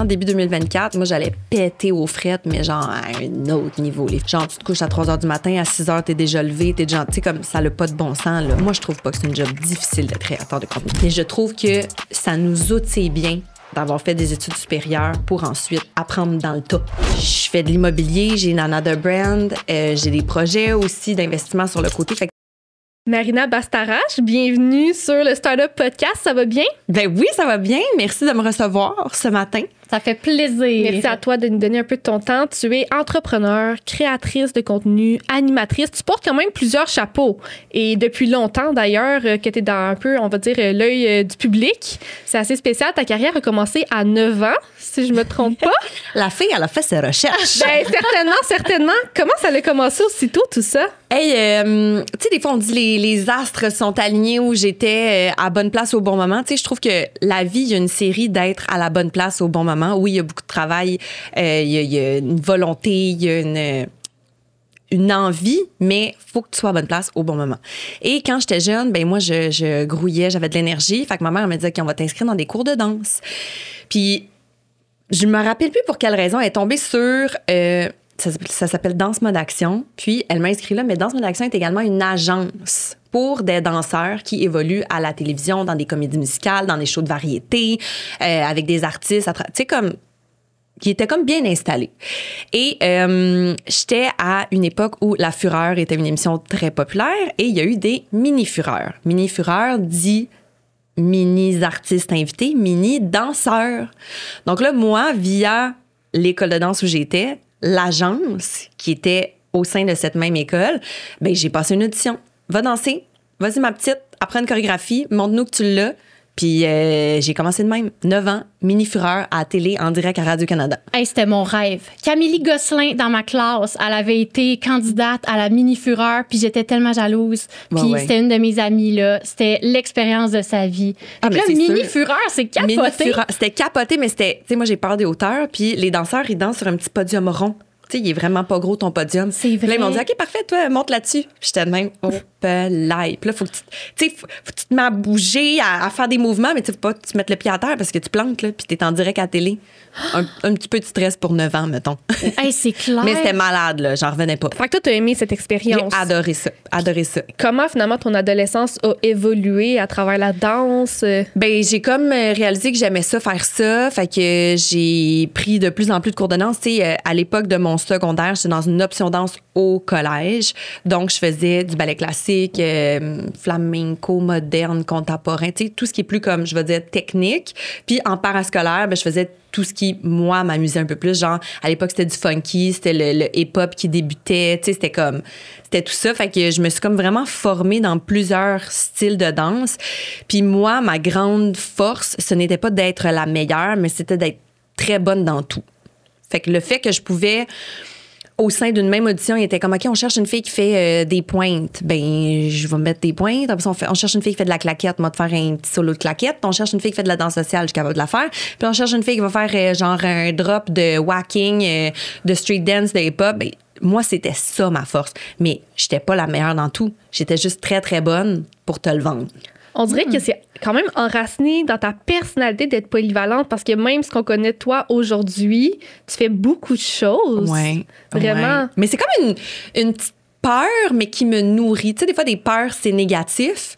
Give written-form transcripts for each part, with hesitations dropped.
En début 2024, moi, j'allais péter aux frettes, mais genre à un autre niveau. Genre, tu te couches à 3 h du matin, à 6 h, t'es déjà levé, t'es déjà... Tu sais, comme ça n'a pas de bon sens, là. Moi, je trouve pas que c'est une job difficile d'être créateur de contenu. Mais je trouve que ça nous outille bien d'avoir fait des études supérieures pour ensuite apprendre dans le tas. Je fais de l'immobilier, j'ai une Another Brand, j'ai des projets aussi d'investissement sur le côté. Fait que Marina Bastarache, bienvenue sur le Startup Podcast. Ça va bien? ben oui, ça va bien. Merci de me recevoir ce matin. Ça fait plaisir. Merci à toi de nous donner un peu de ton temps. Tu es entrepreneur, créatrice de contenu, animatrice. Tu portes quand même plusieurs chapeaux. Et depuis longtemps, d'ailleurs, que tu es dans un peu, on va dire, l'œil du public. C'est assez spécial. Ta carrière a commencé à 9 ans, si je me trompe pas. La fille, elle a fait ses recherches. Ben, certainement. Comment ça a commencé aussitôt, tout ça? Hey, tu sais, des fois, on dit les astres sont alignés où j'étais à bonne place au bon moment. Tu sais, je trouve que la vie, il y a une série d'être à la bonne place au bon moment. Oui, il y a beaucoup de travail, il y a une volonté, il y a une envie, mais il faut que tu sois à bonne place au bon moment. Et quand j'étais jeune, ben moi, je grouillais, j'avais de l'énergie. Fait que ma mère me disait qu'on va t'inscrire dans des cours de danse. Puis, je me rappelle plus pour quelle raison elle est tombée sur... ça s'appelle Danse Mode Action. Puis, elle m'a inscrit là, mais Danse Mode Action est également une agence pour des danseurs qui évoluent à la télévision, dans des comédies musicales, dans des shows de variété, avec des artistes, tu sais, comme qui étaient comme bien installés. Et j'étais à une époque où La Fureur était une émission très populaire et il y a eu des mini-fureurs. Mini-fureurs dit mini-artistes invités, mini-danseurs. Donc là, moi, via l'école de danse où j'étais, l'agence qui était au sein de cette même école, ben j'ai passé une audition. Va danser. Vas-y, ma petite. Apprends une chorégraphie. Montre-nous que tu l'as. Puis j'ai commencé de même. 9 ans, mini-fureur à la télé, en direct à Radio-Canada. Hey, c'était mon rêve. Camille Gosselin, dans ma classe, elle avait été candidate à la mini-fureur, puis j'étais tellement jalouse. Puis c'était une de mes amies, là. C'était l'expérience de sa vie. Ah, mais là, c'est mini-fureur, c'est capoté. Mini-fureur, c'était capoté, mais c'était... Tu sais, moi, j'ai peur des hauteurs, puis les danseurs, ils dansent sur un petit podium rond. Tu sais, il est vraiment pas gros ton podium. C'est vrai. Puis là, ils m'ont dit, OK, parfait, toi, monte là-dessus. Puis j'étais de même, oh, live. Puis là, faut que faut que tu te mets à bouger, à faire des mouvements, mais tu sais, faut pas que tu mettes le pied à terre parce que tu planques, là, puis t'es en direct à la télé. Un petit peu de stress pour 9 ans, mettons. Hey, c'est clair. Mais c'était malade, là, j'en revenais pas. Fait que toi, t'as aimé cette expérience. J'ai adoré ça. Comment, finalement, ton adolescence a évolué à travers la danse? Ben, j'ai comme réalisé que j'aimais ça, faire ça. Fait que j'ai pris de plus en plus de cours de danse. Tu sais, à l'époque de mon secondaire, j'étais dans une option danse au collège. Donc, je faisais du ballet classique, flamenco, moderne, contemporain. Tu sais, tout ce qui est plus comme, je vais dire, technique. Puis, en parascolaire, ben, je faisais tout ce qui, moi, m'amusait un peu plus. Genre, à l'époque, c'était du funky, c'était le hip-hop qui débutait. Tu sais, c'était tout ça. Fait que je me suis comme vraiment formée dans plusieurs styles de danse. Puis moi, ma grande force, ce n'était pas d'être la meilleure, mais c'était d'être très bonne dans tout. Fait que le fait que je pouvais... Au sein d'une même audition, il était comme, OK, on cherche une fille qui fait des pointes. Ben, je vais mettre des pointes. Après ça, on cherche une fille qui fait de la claquette. Moi, de faire un petit solo de claquette. On cherche une fille qui fait de la danse sociale. Je suis capable de la faire. Puis on cherche une fille qui va faire genre un drop de whacking, de street dance, de hip-hop. Ben, moi, c'était ça, ma force. Mais j'étais pas la meilleure dans tout. J'étais juste très, très bonne pour te le vendre. On dirait que c'est quand même enraciné dans ta personnalité d'être polyvalente parce que même ce qu'on connaît de toi aujourd'hui, tu fais beaucoup de choses. Ouais. Vraiment. Ouais. Mais c'est comme une petite peur, mais qui me nourrit. Tu sais, des fois, des peurs, c'est négatif.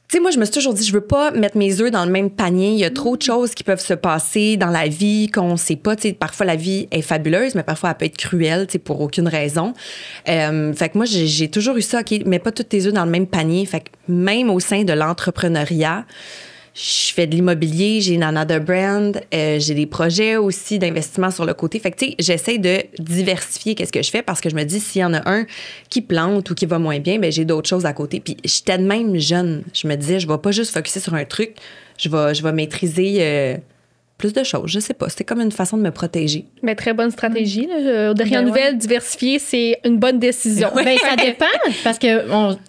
Tu sais, moi, je me suis toujours dit, je veux pas mettre mes œufs dans le même panier. Il y a trop de choses qui peuvent se passer dans la vie qu'on sait pas. Tu sais, parfois, la vie est fabuleuse, mais parfois, elle peut être cruelle, tu sais, pour aucune raison. Fait que moi, j'ai toujours eu ça, OK, mets pas tous tes œufs dans le même panier. Fait que même au sein de l'entrepreneuriat, je fais de l'immobilier, j'ai une Another Brand, j'ai des projets aussi d'investissement sur le côté. Fait que, tu sais, j'essaie de diversifier qu'est-ce que je fais parce que je me dis, s'il y en a un qui plante ou qui va moins bien, ben j'ai d'autres choses à côté. Puis j'étais de même jeune. Je me disais, je vais pas juste focusser sur un truc, je vais maîtriser plus de choses. Je sais pas. C'était comme une façon de me protéger. Mais très bonne stratégie. Là. Dernière nouvelle, diversifier, c'est une bonne décision. Ben, ça dépend. Parce que,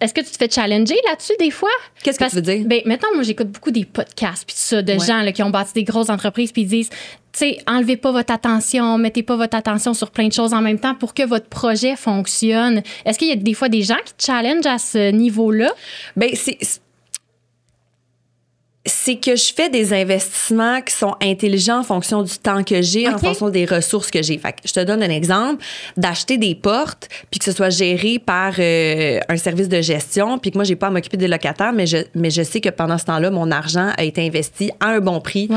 est-ce que tu te fais challenger là-dessus des fois? Qu'est-ce que tu veux dire? Ben, maintenant, moi, j'écoute beaucoup des podcasts puis ça, de gens là, qui ont bâti des grosses entreprises puis ils disent, tu sais, enlevez pas votre attention, mettez pas votre attention sur plein de choses en même temps pour que votre projet fonctionne. Est-ce qu'il y a des fois des gens qui te challengent à ce niveau-là? Ben, C'est que je fais des investissements qui sont intelligents en fonction du temps que j'ai, en fonction des ressources que j'ai. Fait que je te donne un exemple, d'acheter des portes, puis que ce soit géré par un service de gestion, puis que moi, j'ai pas à m'occuper des locataires, mais je sais que pendant ce temps-là, mon argent a été investi à un bon prix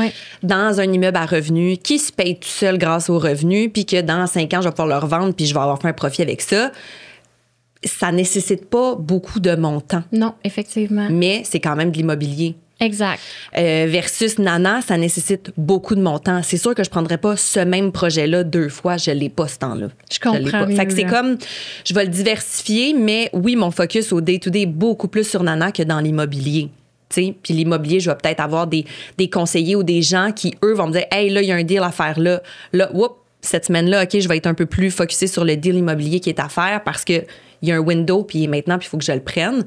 dans un immeuble à revenus qui se paye tout seul grâce aux revenus, puis que dans 5 ans, je vais pouvoir le revendre, puis je vais avoir fait un profit avec ça. Ça nécessite pas beaucoup de montant. Non, effectivement. Mais c'est quand même de l'immobilier. Exact. Versus Nana, ça nécessite beaucoup de montants. C'est sûr que je prendrais pas ce même projet-là 2 fois. Je l'ai pas ce temps-là. Je comprends. Fait que c'est comme, je vais le diversifier, mais oui, mon focus au day-to-day est beaucoup plus sur Nana que dans l'immobilier. Puis l'immobilier, je vais peut-être avoir des conseillers ou des gens qui, eux, vont me dire « Hey, là, il y a un deal à faire là. Là, whoop, cette semaine-là, OK, je vais être un peu plus focusée sur le deal immobilier qui est à faire parce que il y a un window, puis il est maintenant, puis il faut que je le prenne. »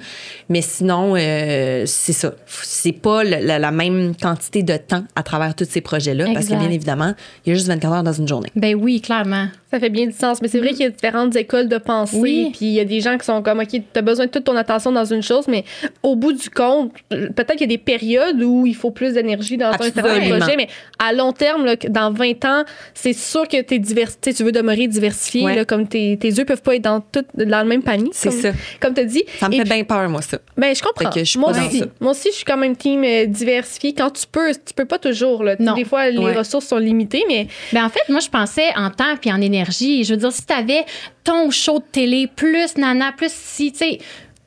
Mais sinon, c'est ça. C'est pas la même quantité de temps à travers tous ces projets-là, parce que bien évidemment, il y a juste 24 heures dans une journée. Ben oui, clairement. Ça fait bien du sens. Mais c'est vrai qu'il y a différentes écoles de pensée. Puis il y a des gens qui sont comme, OK, tu as besoin de toute ton attention dans une chose, mais au bout du compte, peut-être qu'il y a des périodes où il faut plus d'énergie dans un certain projet, mais à long terme, là, dans 20 ans, c'est sûr que tu veux demeurer diversifié. Là, comme tes œufs peuvent pas être dans le même panier. C'est ça. Comme tu as dit. Ça me fait bien peur, moi, ça. Ben, je comprends. Que je moi aussi, je suis quand même team diversifié. Quand tu peux pas toujours. Là. Des fois, les ressources sont limitées, mais... Ben, en fait, moi, je pensais en temps puis en énergie. Je veux dire, si tu avais ton show de télé, plus Nana, plus si, tu sais...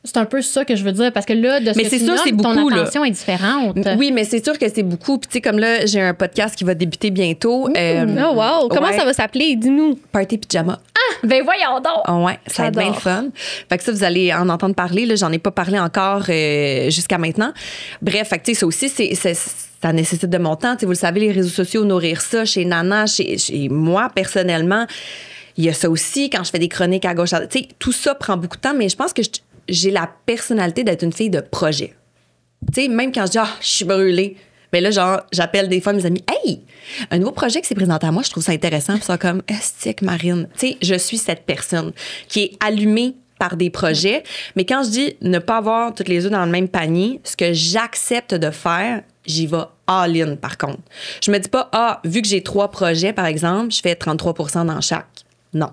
C'est un peu ça que je veux dire, parce que là, de ce que tu nommes, ton attention est différente. Oui, mais c'est sûr que c'est beaucoup. Puis tu sais, comme là, j'ai un podcast qui va débuter bientôt. Oh wow! Comment ça va s'appeler? Dis-nous. Party Pyjama. Ah! Ben voyons donc! Oh, ouais, ça va être bien le fun. Fait que ça, vous allez en entendre parler. Là, j'en ai pas parlé encore jusqu'à maintenant. Bref, fait que tu sais, ça aussi, ça nécessite de mon temps. Tu sais, vous le savez, les réseaux sociaux, nourrir ça chez Nana, chez moi, personnellement. Il y a ça aussi, quand je fais des chroniques à gauche, tu sais, tout ça prend beaucoup de temps, mais je pense que j'ai la personnalité d'être une fille de projet. Tu sais, même quand je dis « je suis brûlée », bien là, genre, j'appelle des fois mes amis « Hey, un nouveau projet qui s'est présenté à moi, je trouve ça intéressant. » Puis ça comme « Estique, Marine. » Tu sais, je suis cette personne qui est allumée par des projets. Mais quand je dis ne pas avoir toutes les œufs dans le même panier, ce que j'accepte de faire, j'y vais all-in, par contre. Je me dis pas « vu que j'ai 3 projets, par exemple, je fais 33% dans chaque. » Non.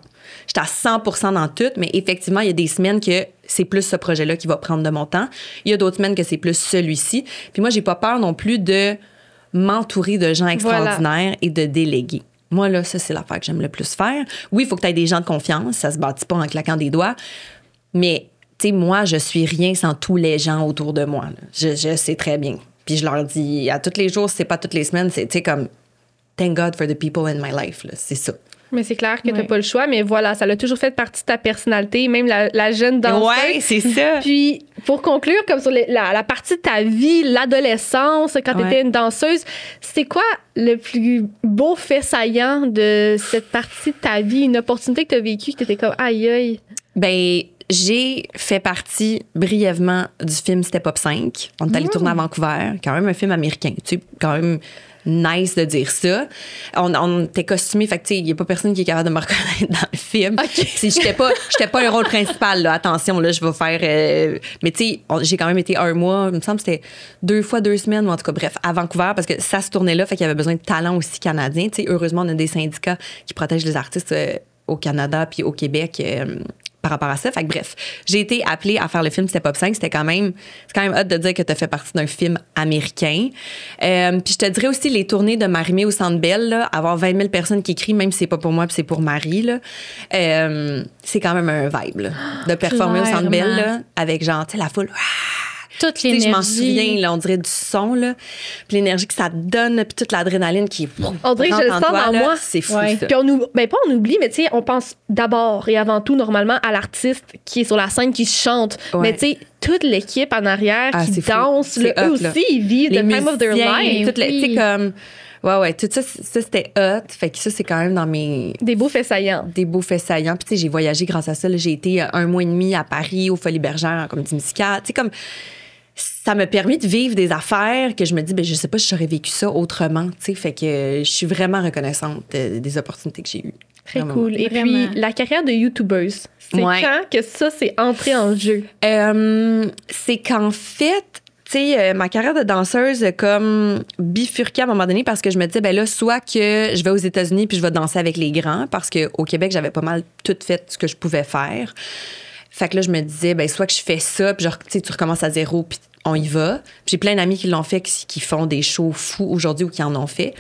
J'étais à 100% dans tout, mais effectivement, il y a des semaines que c'est plus ce projet-là qui va prendre de mon temps. Il y a d'autres semaines que c'est plus celui-ci. Puis moi, j'ai pas peur non plus de m'entourer de gens extraordinaires et de déléguer. Moi, là, ça, c'est l'affaire que j'aime le plus faire. Oui, il faut que tu aies des gens de confiance. Ça se bâtit pas en claquant des doigts. Mais, tu sais, moi, je suis rien sans tous les gens autour de moi. Là. Je sais très bien. Puis je leur dis à tous les jours, c'est pas toutes les semaines, c'est, tu sais, comme thank God for the people in my life. Là. C'est ça. Mais c'est clair que t'as pas le choix, mais voilà, ça a toujours fait partie de ta personnalité, même la jeune danseuse. Ouais, c'est ça. Puis, pour conclure, comme sur la partie de ta vie, l'adolescence, quand t'étais une danseuse, c'est quoi le plus beau fait saillant de cette partie de ta vie, une opportunité que t'as vécue, que t'étais comme aïe aïe? Ben, j'ai fait partie brièvement du film Step Up 5. On est allé tourner à Vancouver, quand même un film américain, tu sais, quand même nice de dire ça. On était costumés, fait que tu sais, il n'y a pas personne qui est capable de me reconnaître dans le film. Okay. J'étais pas le rôle principal, là. Attention, là, je vais faire... mais tu sais, j'ai quand même été 1 mois, il me semble que c'était 2 fois 2 semaines, ou en tout cas, bref, à Vancouver, parce que ça se tournait là, fait qu'il y avait besoin de talent aussi canadien. Tu sais, heureusement, on a des syndicats qui protègent les artistes au Canada puis au Québec par rapport à ça. Fait que bref, j'ai été appelée à faire le film Step Up 5. C'est quand même hot de dire que tu as fait partie d'un film américain. Puis je te dirais aussi les tournées de Marie-Mé au Centre Bell, là, avoir 20 000 personnes qui crient, même si c'est pas pour moi puis c'est pour Marie, là, c'est quand même un vibe là, de performer au Centre Bell là, avec genre, tu sais, la foule. Toute l'énergie. Je m'en souviens, là, on dirait du son, là. Puis l'énergie que ça te donne, puis toute l'adrénaline qui on dirait que je le sens dans moi. C'est fou, ça. Puis pas on oublie, mais tu sais, on pense d'abord et avant tout, normalement, à l'artiste qui est sur la scène, qui chante. Ouais. Mais tu sais, toute l'équipe en arrière qui danse, eux aussi, ils vivent the time of their life. Tu sais, comme... Ouais, tout ça c'était hot. Fait que ça, c'est quand même dans mes... Des beaux faits saillants. Des beaux faits saillants. Puis, tu sais, j'ai voyagé grâce à ça. Là, j'ai été 1 mois et demi à Paris, aux Folies Bergères, en comédie musicale. Tu sais, comme... Ça m'a permis de vivre des affaires que je me dis, ben je sais pas si j'aurais vécu ça autrement, tu sais. Fait que je suis vraiment reconnaissante des opportunités que j'ai eues. Très cool. Et puis, la carrière de YouTubeuse, c'est quand que ça s'est entré en jeu? C'est qu'en fait, sais, ma carrière de danseuse a comme bifurqué à un moment donné parce que je me disais, ben là, soit que je vais aux États-Unis puis je vais danser avec les grands parce qu'au Québec, j'avais pas mal tout fait ce que je pouvais faire. Fait que là, je me disais, ben soit que je fais ça puis genre, tu sais, tu recommences à zéro puis on y va. Puis j'ai plein d'amis qui l'ont fait, qui font des shows fous aujourd'hui ou qui en ont fait.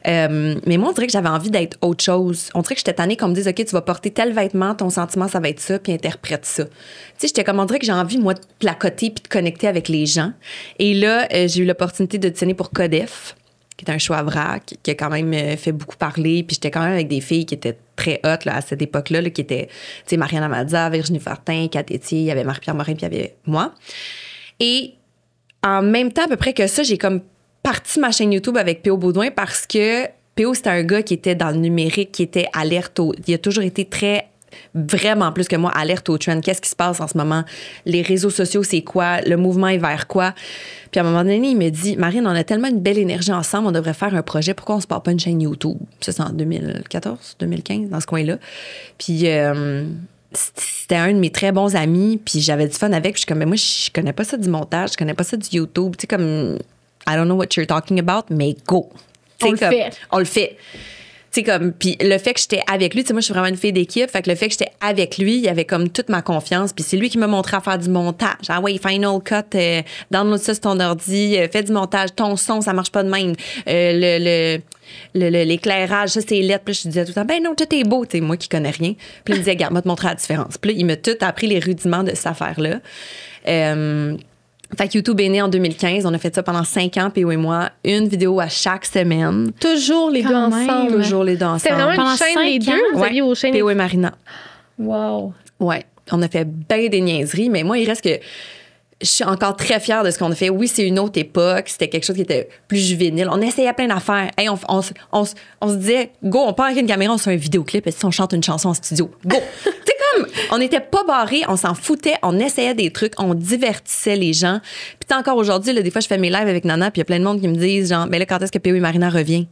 Mais moi, on dirait que j'avais envie d'être autre chose. On dirait que j'étais tannée qu'on me dise, OK, tu vas porter tel vêtement, ton sentiment, ça va être ça, puis interprète ça. Tu sais, j'étais comme, on dirait que j'ai envie, moi, de placoter puis de connecter avec les gens. Et là, j'ai eu l'opportunité de dessiner pour Codef, qui est un show à vrac, qui a quand même fait beaucoup parler. Puis j'étais quand même avec des filles qui étaient très hot là, à cette époque-là, là, qui étaient, tu sais, Marianne Amadza, Virginie Fortin, Kat Etier, il y avait Marie-Pierre Morin, puis il y avait moi. Et en même temps, à peu près que ça, j'ai comme parti ma chaîne YouTube avec P.O. Baudouin parce que P.O., c'était un gars qui était dans le numérique, qui était alerte il a toujours été très, vraiment plus que moi, alerte au trend. Qu'est-ce qui se passe en ce moment? Les réseaux sociaux, c'est quoi? Le mouvement est vers quoi? Puis à un moment donné, il me dit, Marine, on a tellement une belle énergie ensemble, on devrait faire un projet. Pourquoi on se part pas une chaîne YouTube? Ça, c'est en 2014, 2015, dans ce coin-là. Puis c'était un de mes très bons amis, puis j'avais du fun avec. Puis je suis comme, mais moi, je connais pas ça du montage, je connais pas ça du YouTube. Tu sais, comme, I don't know what you're talking about, mais go. On le fait. On le fait. Tu sais, comme, puis le fait que j'étais avec lui, tu sais, moi, je suis vraiment une fille d'équipe, fait que le fait que j'étais avec lui, il y avait comme toute ma confiance, puis c'est lui qui m'a montré à faire du montage. Ah ouais, Final Cut, download ça sur ton ordi, fais du montage, ton son, ça marche pas de même. L'éclairage, ça, c'est lettre. Puis là, je disais tout le temps, ben non, tout est beau, tu sais, moi qui connais rien. Puis là, il me disait, regarde, moi, te montrer la différence. Puis là, il m'a tout appris les rudiments de cette affaire-là. Fait que YouTube est né en 2015. On a fait ça pendant 5 ans, P.O. et moi. Une vidéo à chaque semaine. Toujours les deux ensemble. Toujours les deux ensemble. C'était vraiment Pendant une chaîne, les 5 ans? deux. Vous aviez vos chaînes. P.O. et Marina. Wow. Ouais. On a fait bien des niaiseries, mais moi, il reste que je suis encore très fière de ce qu'on a fait. Oui, c'est une autre époque. C'était quelque chose qui était plus juvénile. On essayait plein d'affaires. Hey, on se disait, go, on part avec une caméra, on se fait un vidéoclip et si on chante une chanson en studio. Go! Tu sais, comme, on n'était pas barrés, on s'en foutait, on essayait des trucs, on divertissait les gens. Puis encore aujourd'hui, là, des fois, je fais mes lives avec Nana, puis il y a plein de monde qui me disent, genre, mais là, quand est-ce que P.O. et Marina revient?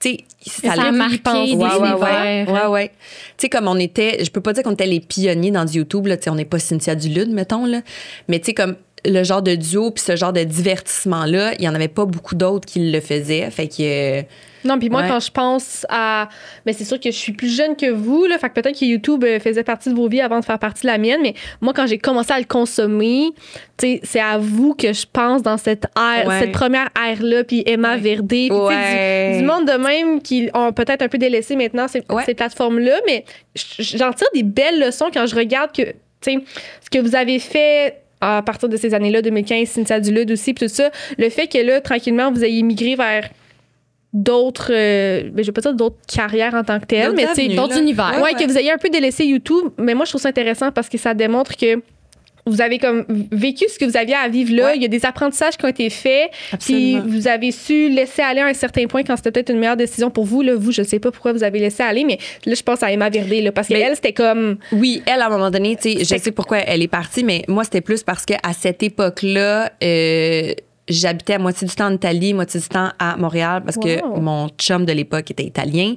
Tu sais, ça a marqué des univers. Ouais. Tu sais, comme on était, je peux pas dire qu'on était les pionniers dans du YouTube, là, tu sais, on n'est pas Cynthia Dulude, mettons, là. Mais tu sais, comme le genre de duo puis ce genre de divertissement-là, il y en avait pas beaucoup d'autres qui le faisaient. Fait que... Non, puis moi, quand je pense à... Mais c'est sûr que je suis plus jeune que vous, là, fait que peut-être que YouTube faisait partie de vos vies avant de faire partie de la mienne, mais moi, quand j'ai commencé à le consommer, tu sais, c'est à vous que je pense dans cette ère, cette première ère-là, puis Emma Verdé, puis du monde de même qui ont peut-être un peu délaissé maintenant ces plateformes-là, mais j'en tire des belles leçons quand je regarde que, tu sais, ce que vous avez fait à partir de ces années-là, 2015, Cynthia Dulude aussi, puis tout ça, le fait que là, tranquillement, vous ayez migré vers d'autres, je vais pas dire d'autres carrières en tant que telles, mais d'autres univers. Ouais, que vous ayez un peu délaissé YouTube, mais moi, je trouve ça intéressant parce que ça démontre que vous avez comme vécu ce que vous aviez à vivre là. Il y a des apprentissages qui ont été faits. Puis vous avez su laisser aller à un certain point quand c'était peut-être une meilleure décision pour vous. Là, vous, je sais pas pourquoi vous avez laissé aller, mais là, je pense à Emma Verdé, là, parce qu'elle, c'était comme... Oui, elle, à un moment donné, tu sais, je sais pourquoi elle est partie, mais moi, c'était plus parce qu'à cette époque-là, j'habitais à moitié du temps en Italie, moitié du temps à Montréal parce que mon chum de l'époque était italien.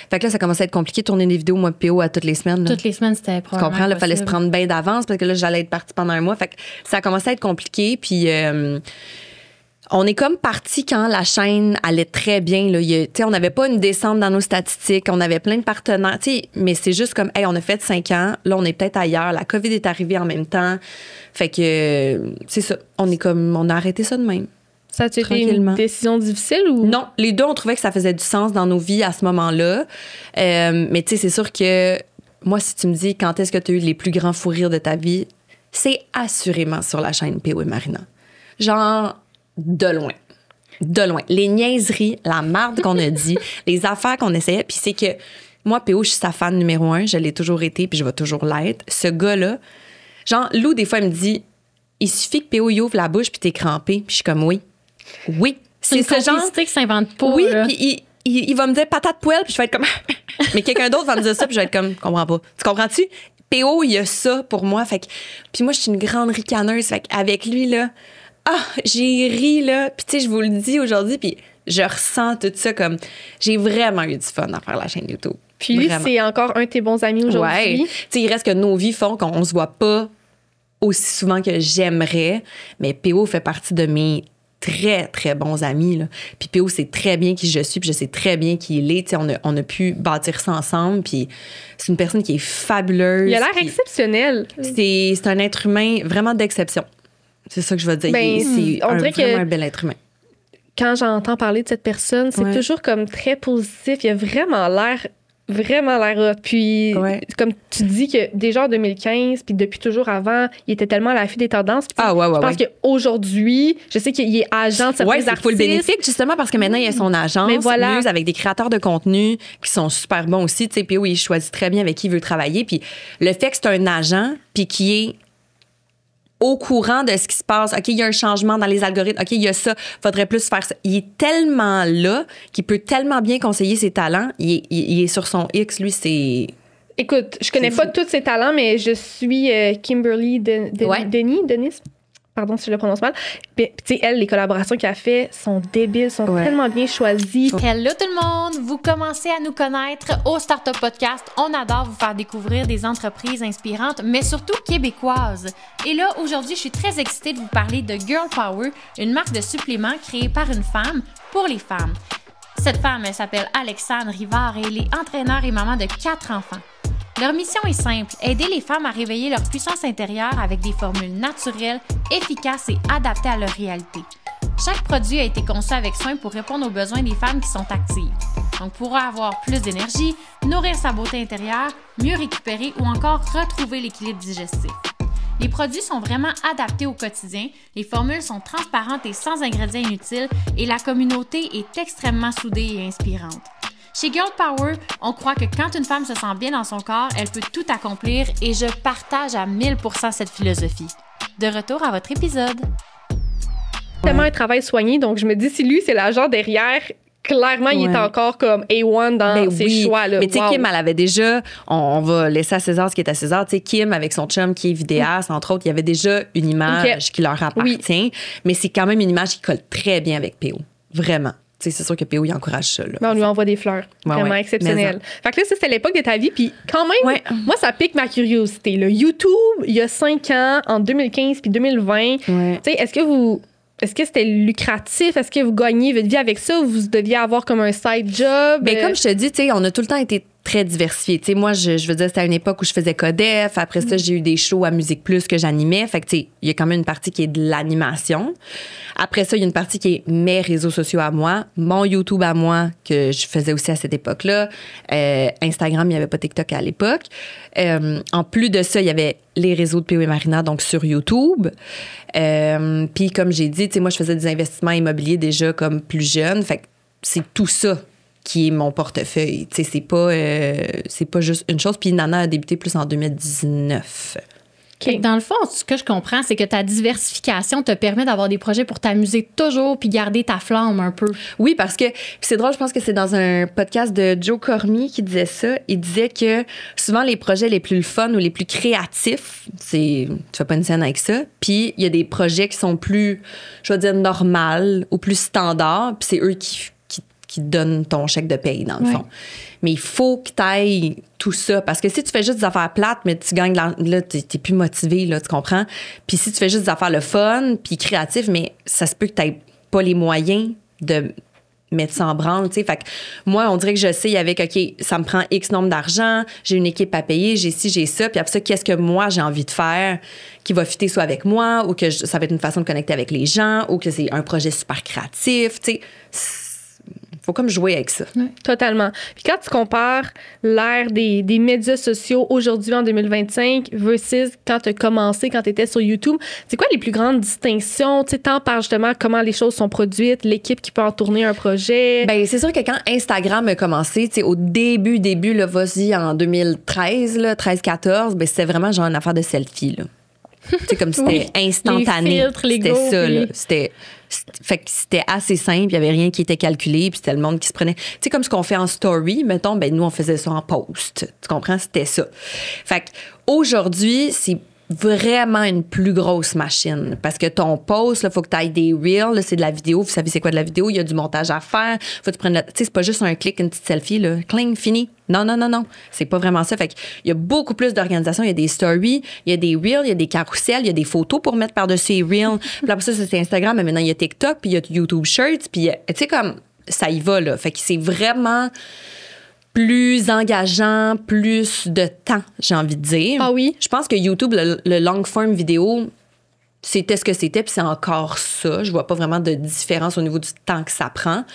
Fait que là, ça commençait à être compliqué de tourner des vidéos, moi, P.O. à toutes les semaines. Là. Toutes les semaines, c'était probablement Tu comprends? Il fallait se prendre bien d'avance parce que là, j'allais être partie pendant un mois. Fait que ça a commencé à être compliqué. Puis on est comme parti quand la chaîne allait très bien. Là. On n'avait pas une descente dans nos statistiques. On avait plein de partenaires. Mais c'est juste comme, hey, on a fait 5 ans. Là, on est peut-être ailleurs. La COVID est arrivée en même temps. Fait que c'est ça. On a arrêté ça de même. Ça a-tu été une décision difficile ou? Non, les deux, on trouvait que ça faisait du sens dans nos vies à ce moment-là. Mais tu sais, c'est sûr que moi, si tu me dis quand est-ce que tu as eu les plus grands fous rires de ta vie, c'est assurément sur la chaîne P.O. et Marina. Genre, de loin. De loin. Les niaiseries, la marde qu'on a dit, les affaires qu'on essayait. Puis c'est que moi, P.O., je suis sa fan numéro 1. Je l'ai toujours été, puis je vais toujours l'être. Ce gars-là, genre, Lou, des fois, il me dit, il suffit que P.O. y ouvre la bouche, puis t'es crampé. Puis je suis comme, oui. C'est ce genre qui s'invente pas. Oui, puis il va me dire patate poêle, puis je vais être comme... Mais quelqu'un d'autre va me dire ça, puis je vais être comme, comprends pas. Tu comprends-tu? P.O., il y a ça pour moi. Fait que, puis moi, je suis une grande ricaneuse. Fait qu'avec lui, là, j'ai ri, là. Puis tu sais, je vous le dis aujourd'hui, puis je ressens tout ça comme... J'ai vraiment eu du fun à faire la chaîne YouTube. Puis lui, c'est encore un de tes bons amis aujourd'hui. Ouais. Tu sais, il reste que nos vies font qu'on se voit pas aussi souvent que j'aimerais, mais PO fait partie de mes très, très bons amis. Là. Puis PO sait très bien qui je suis, puis je sais très bien qui il est. On a pu bâtir ça ensemble, puis c'est une personne qui est fabuleuse. Il a l'air exceptionnel. C'est un être humain vraiment d'exception. C'est ça que je veux dire. C'est vraiment un bel être humain. Quand j'entends parler de cette personne, c'est toujours comme très positif. Il a vraiment l'air hot. Puis, comme tu dis que déjà en 2015, puis depuis toujours avant, il était tellement à l'affût des tendances. Puis, je pense qu'aujourd'hui, je sais qu'il est agent de certains artistes. C'est full bénéfique, justement, parce que maintenant, il y a son agence, Muse, avec des créateurs de contenu qui sont super bons aussi. Tu sais, PO, il choisit très bien avec qui il veut travailler. Puis, le fait que c'est un agent, puis qui est au courant de ce qui se passe. OK, il y a un changement dans les algorithmes. OK, il y a ça. Faudrait plus faire ça. Il est tellement là qu'il peut tellement bien conseiller ses talents. Il est sur son X, lui, c'est... Écoute, je connais pas tous ses talents, mais je suis Kimberly Denis. Pardon si je le prononce mal. Puis, tu sais, elle, les collaborations qu'elle a fait sont débiles, sont tellement bien choisies. Hello tout le monde! Vous commencez à nous connaître au Startup Podcast. On adore vous faire découvrir des entreprises inspirantes, mais surtout québécoises. Et là, aujourd'hui, je suis très excitée de vous parler de Girl Power, une marque de suppléments créée par une femme pour les femmes. Cette femme, elle s'appelle Alexandre Rivard et elle est entraîneur et maman de 4 enfants. Leur mission est simple, aider les femmes à réveiller leur puissance intérieure avec des formules naturelles, efficaces et adaptées à leur réalité. Chaque produit a été conçu avec soin pour répondre aux besoins des femmes qui sont actives. Donc, pour avoir plus d'énergie, nourrir sa beauté intérieure, mieux récupérer ou encore retrouver l'équilibre digestif. Les produits sont vraiment adaptés au quotidien, les formules sont transparentes et sans ingrédients inutiles et la communauté est extrêmement soudée et inspirante. Chez Girl Power, on croit que quand une femme se sent bien dans son corps, elle peut tout accomplir et je partage à 1000% cette philosophie. De retour à votre épisode. Tellement un travail soigné, donc je me dis, si lui, c'est l'agent derrière, clairement, il est encore comme A1 dans ses choix. Là. Mais tu sais, Kim, elle avait déjà, on va laisser à César ce qui est à César. Tu sais, Kim, avec son chum qui est vidéaste, entre autres, il y avait déjà une image qui leur appartient. Mais c'est quand même une image qui colle très bien avec PO. Vraiment. T'sais, c'est sûr que PO, il encourage ça. Là. On lui envoie des fleurs. Vraiment exceptionnel. Fait que là, ça, c'était l'époque de ta vie. Puis quand même, moi, ça pique ma curiosité. Là. YouTube, il y a 5 ans, en 2015 puis 2020, est-ce que c'était lucratif? Est-ce que vous gagnez votre vie avec ça ou vous deviez avoir comme un side job? Bien, comme je te dis, on a tout le temps été très diversifiés. Tu sais, moi, je veux dire, c'était à une époque où je faisais Codef. Après ça, j'ai eu des shows à Musique Plus que j'animais. Fait que, tu sais, il y a quand même une partie qui est de l'animation. Après ça, il y a une partie qui est mes réseaux sociaux à moi, mon YouTube à moi, que je faisais aussi à cette époque-là. Instagram, il n'y avait pas TikTok à l'époque. En plus de ça, il y avait les réseaux de PO et Marina, donc sur YouTube. Puis, comme j'ai dit, tu sais, moi, je faisais des investissements immobiliers déjà comme plus jeune. Fait que c'est tout ça qui est mon portefeuille. Tu sais, c'est pas juste une chose. Puis Nana a débuté plus en 2019. Okay. Dans le fond, ce que je comprends, c'est que ta diversification te permet d'avoir des projets pour t'amuser toujours puis garder ta flamme un peu. Oui, parce que c'est drôle, je pense que c'est dans un podcast de Joe Cormier qui disait ça. Il disait que souvent les projets les plus fun ou les plus créatifs, tu fais pas une scène avec ça. Puis il y a des projets qui sont plus, je vais dire, normales ou plus standards. Puis c'est eux qui te donnent ton chèque de paye, dans le fond. Mais il faut que tu ailles tout ça. Parce que si tu fais juste des affaires plates, mais tu gagnes, là, t'es plus motivé, là, tu comprends? Puis si tu fais juste des affaires le fun, puis créatif, mais ça se peut que tu n'aies pas les moyens de mettre ça en branle, tu sais. Fait que moi, on dirait que je sais avec, OK, ça me prend X nombre d'argent, j'ai une équipe à payer, j'ai ci, j'ai ça. Puis après ça, qu'est-ce que moi, j'ai envie de faire qui va fitter soit avec moi ou que ça va être une façon de connecter avec les gens ou que c'est un projet super créatif, tu sais. Faut comme jouer avec ça. Oui, totalement. Puis quand tu compares l'ère des médias sociaux aujourd'hui en 2025 versus quand tu as commencé, quand tu étais sur YouTube, c'est quoi les plus grandes distinctions? Tu sais, t'en parles justement comment les choses sont produites, l'équipe qui peut en tourner un projet. Bien, c'est sûr que quand Instagram a commencé, tu sais, au début, là, vas-y, en 2013, là, 13-14, ben c'était vraiment genre une affaire de selfie, là. C'est comme c'était instantané. Les filtres, les c'était ça, là. Fait que c'était assez simple, il n'y avait rien qui était calculé, puis c'était le monde qui se prenait. Tu sais, comme ce qu'on fait en story, mettons, ben nous, on faisait ça en post. Tu comprends? C'était ça. Fait qu'aujourd'hui, c'est vraiment une plus grosse machine. Parce que ton post, il faut que tu ailles des reels, là, c'est de la vidéo. Vous savez c'est quoi de la vidéo? Il y a du montage à faire. Faut que tu prennes tu sais, c'est pas juste un clic, une petite selfie, là. Cling, fini. Non. C'est pas vraiment ça. Fait qu'il y a beaucoup plus d'organisation. Il y a des stories, il y a des reels, il y a des carousels, il y a des photos pour mettre par-dessus les reels. Puis après ça, c'est Instagram. Mais maintenant, il y a TikTok, puis il y a YouTube Shirts. Puis, tu sais, comme, ça y va, là. Fait que c'est vraiment plus engageant, plus de temps, j'ai envie de dire. Ah oui? Je pense que YouTube, le long form vidéo, c'était ce que c'était, puis c'est encore ça. Je vois pas vraiment de différence au niveau du temps que ça prend.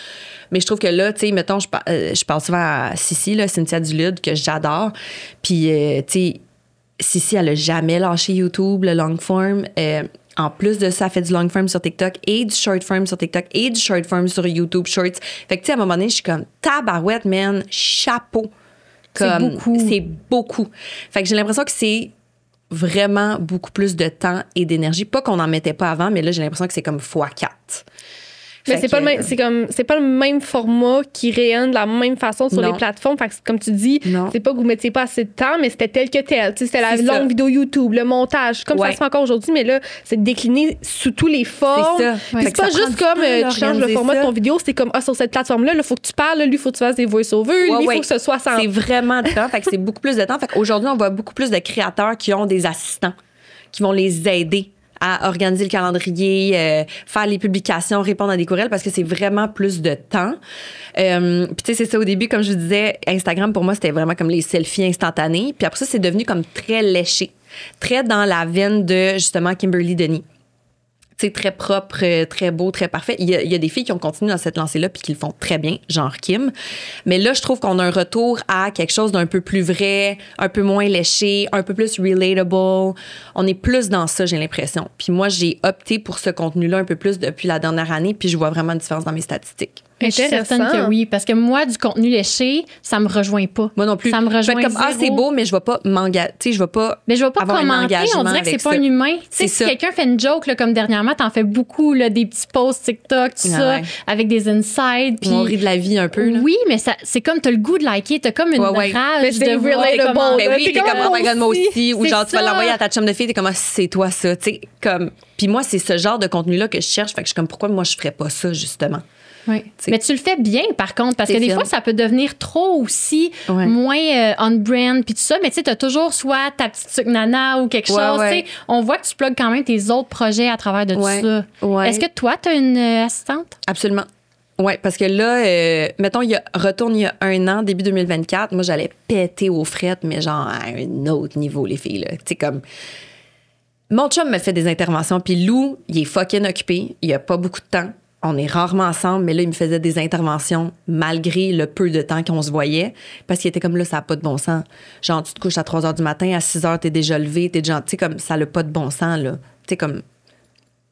Mais je trouve que là, tu sais, mettons, je parle souvent à Sissi, là, Cynthia Dulude, que j'adore. Puis, tu sais, Sissi, elle a jamais lâché YouTube, le long form. En plus de ça, elle fait du long form sur TikTok et du short form sur TikTok et du short form sur YouTube Shorts. Fait que, tu sais, à un moment donné, je suis comme, tabarouette, man, chapeau. C'est beaucoup. Fait que j'ai l'impression que c'est vraiment beaucoup plus de temps et d'énergie. Pas qu'on n'en mettait pas avant, mais là, j'ai l'impression que c'est comme x4. Mais c'est pas le même format qui rayonne de la même façon sur les plateformes. Fait que comme tu dis, c'est pas que vous mettiez pas assez de temps, mais c'était tel que tel. Tu sais, c'était la longue vidéo YouTube, le montage, comme ça se fait encore aujourd'hui, mais là, c'est décliné sous tous les formes. C'est pas juste comme tu changes le format de ton vidéo, c'est comme sur cette plateforme-là, il faut que tu parles, lui, il faut que tu fasses des voice-overs, lui, il faut que ce soit sans. C'est vraiment de temps. Fait que c'est beaucoup plus de temps. Fait qu'aujourd'hui, on voit beaucoup plus de créateurs qui ont des assistants qui vont les aider à organiser le calendrier, faire les publications, répondre à des courriels parce que c'est vraiment plus de temps. Puis tu sais, c'est ça au début, comme je vous disais, Instagram pour moi, c'était vraiment comme les selfies instantanés. Puis après ça, c'est devenu comme très léché, très dans la veine de justement Kimberly Denis. Tu sais, très propre, très beau, très parfait. Il y a des filles qui ont continué dans cette lancée-là puis qui le font très bien, genre Kim. Mais là, je trouve qu'on a un retour à quelque chose d'un peu plus vrai, un peu moins léché, un peu plus relatable. On est plus dans ça, j'ai l'impression. Puis moi, j'ai opté pour ce contenu-là un peu plus depuis la dernière année puis je vois vraiment une différence dans mes statistiques. Je suis certaine que oui, parce que moi, du contenu léché, ça me rejoint pas. Moi non plus. Ça me rejoint je vais être comme, c'est beau, mais je vais pas m'engager. Tu sais, je vais pas. Mais je vais pas commenter. On dirait que c'est pas un humain. Tu sais, si quelqu'un fait une joke, là, comme dernièrement, t'en fais beaucoup, là, des petits posts TikTok, tout ça, avec des insides. Puis on rit de la vie un peu, là. Oui, mais c'est comme, t'as le goût de liker, t'as comme une rage de relatable. Ben oui, t'es comme, oh my God, moi aussi. Ou genre, tu vas l'envoyer à ta chum de fille, t'es comme, c'est toi ça. Tu sais, comme. Puis moi, c'est ce genre de contenu-là que je cherche. Fait que je suis comme, pourquoi moi, je ferais pas ça, justement? Oui. Mais tu le fais bien, par contre, parce que des fois, ça peut devenir trop aussi, moins on-brand, puis tout ça. Mais tu sais, t'as toujours soit ta petite sucre nana ou quelque chose. Tu sais, on voit que tu plugues quand même tes autres projets à travers de tout ça. Est-ce que toi, t'as une assistante? Absolument. Oui, parce que là, mettons, il y a un an, début 2024, moi, j'allais péter aux frettes, mais genre à un autre niveau, les filles. Tu sais, comme. Mon chum me fait des interventions, puis Lou, il est fucking occupé, il a pas beaucoup de temps. On est rarement ensemble, mais là, il me faisait des interventions malgré le peu de temps qu'on se voyait. Parce qu'il était comme là, ça n'a pas de bon sens. Genre, tu te couches à 3 h du matin, à 6 h, t'es déjà levé, t'es déjà. Tu sais, comme ça n'a pas de bon sens, là. Tu sais, comme.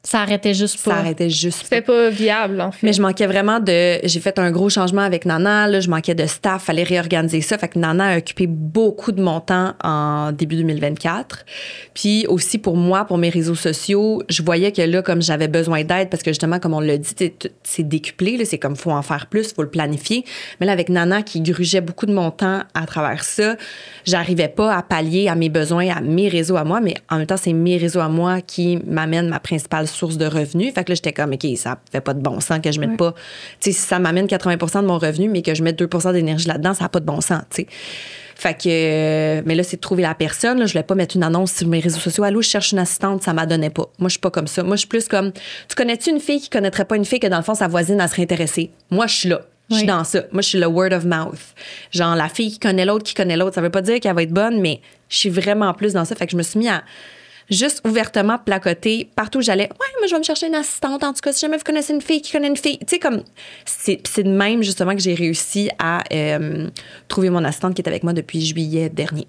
Ça arrêtait juste pas. C'était pas viable, en fait. Mais je manquais vraiment de. J'ai fait un gros changement avec Nana, là. Je manquais de staff, fallait réorganiser ça. Fait que Nana a occupé beaucoup de mon temps en début 2024. Puis aussi pour moi, pour mes réseaux sociaux, je voyais que là, comme j'avais besoin d'aide, parce que justement, comme on l'a dit, c'est décuplé, là. C'est comme, faut en faire plus, faut le planifier. Mais là, avec Nana qui grugeait beaucoup de mon temps à travers ça, j'arrivais pas à pallier à mes besoins, à mes réseaux à moi. Mais en même temps, c'est mes réseaux à moi qui m'amènent ma principale source de revenus. Fait que là, j'étais comme, OK, ça fait pas de bon sens que je mette pas. Tu sais, si ça m'amène 80% de mon revenu, mais que je mette 2% d'énergie là-dedans, ça n'a pas de bon sens, tu sais. Fait que, mais là, c'est de trouver la personne. Là, je voulais pas mettre une annonce sur mes réseaux sociaux. Allô, je cherche une assistante, ça m'adonnait pas. Moi, je suis pas comme ça. Moi, je suis plus comme, tu connais-tu une fille qui connaîtrait pas une fille que dans le fond, sa voisine, elle serait intéressée? Moi, je suis là. Je suis dans ça. Moi, je suis le word of mouth. Genre, la fille qui connaît l'autre. Ça veut pas dire qu'elle va être bonne, mais je suis vraiment plus dans ça. Fait que je me suis mis à juste ouvertement placoter partout où j'allais. Ouais, moi, je vais me chercher une assistante. En tout cas, si jamais vous connaissez une fille qui connaît une fille. Tu sais, comme, c'est de même, justement, que j'ai réussi à trouver mon assistante qui est avec moi depuis juillet dernier.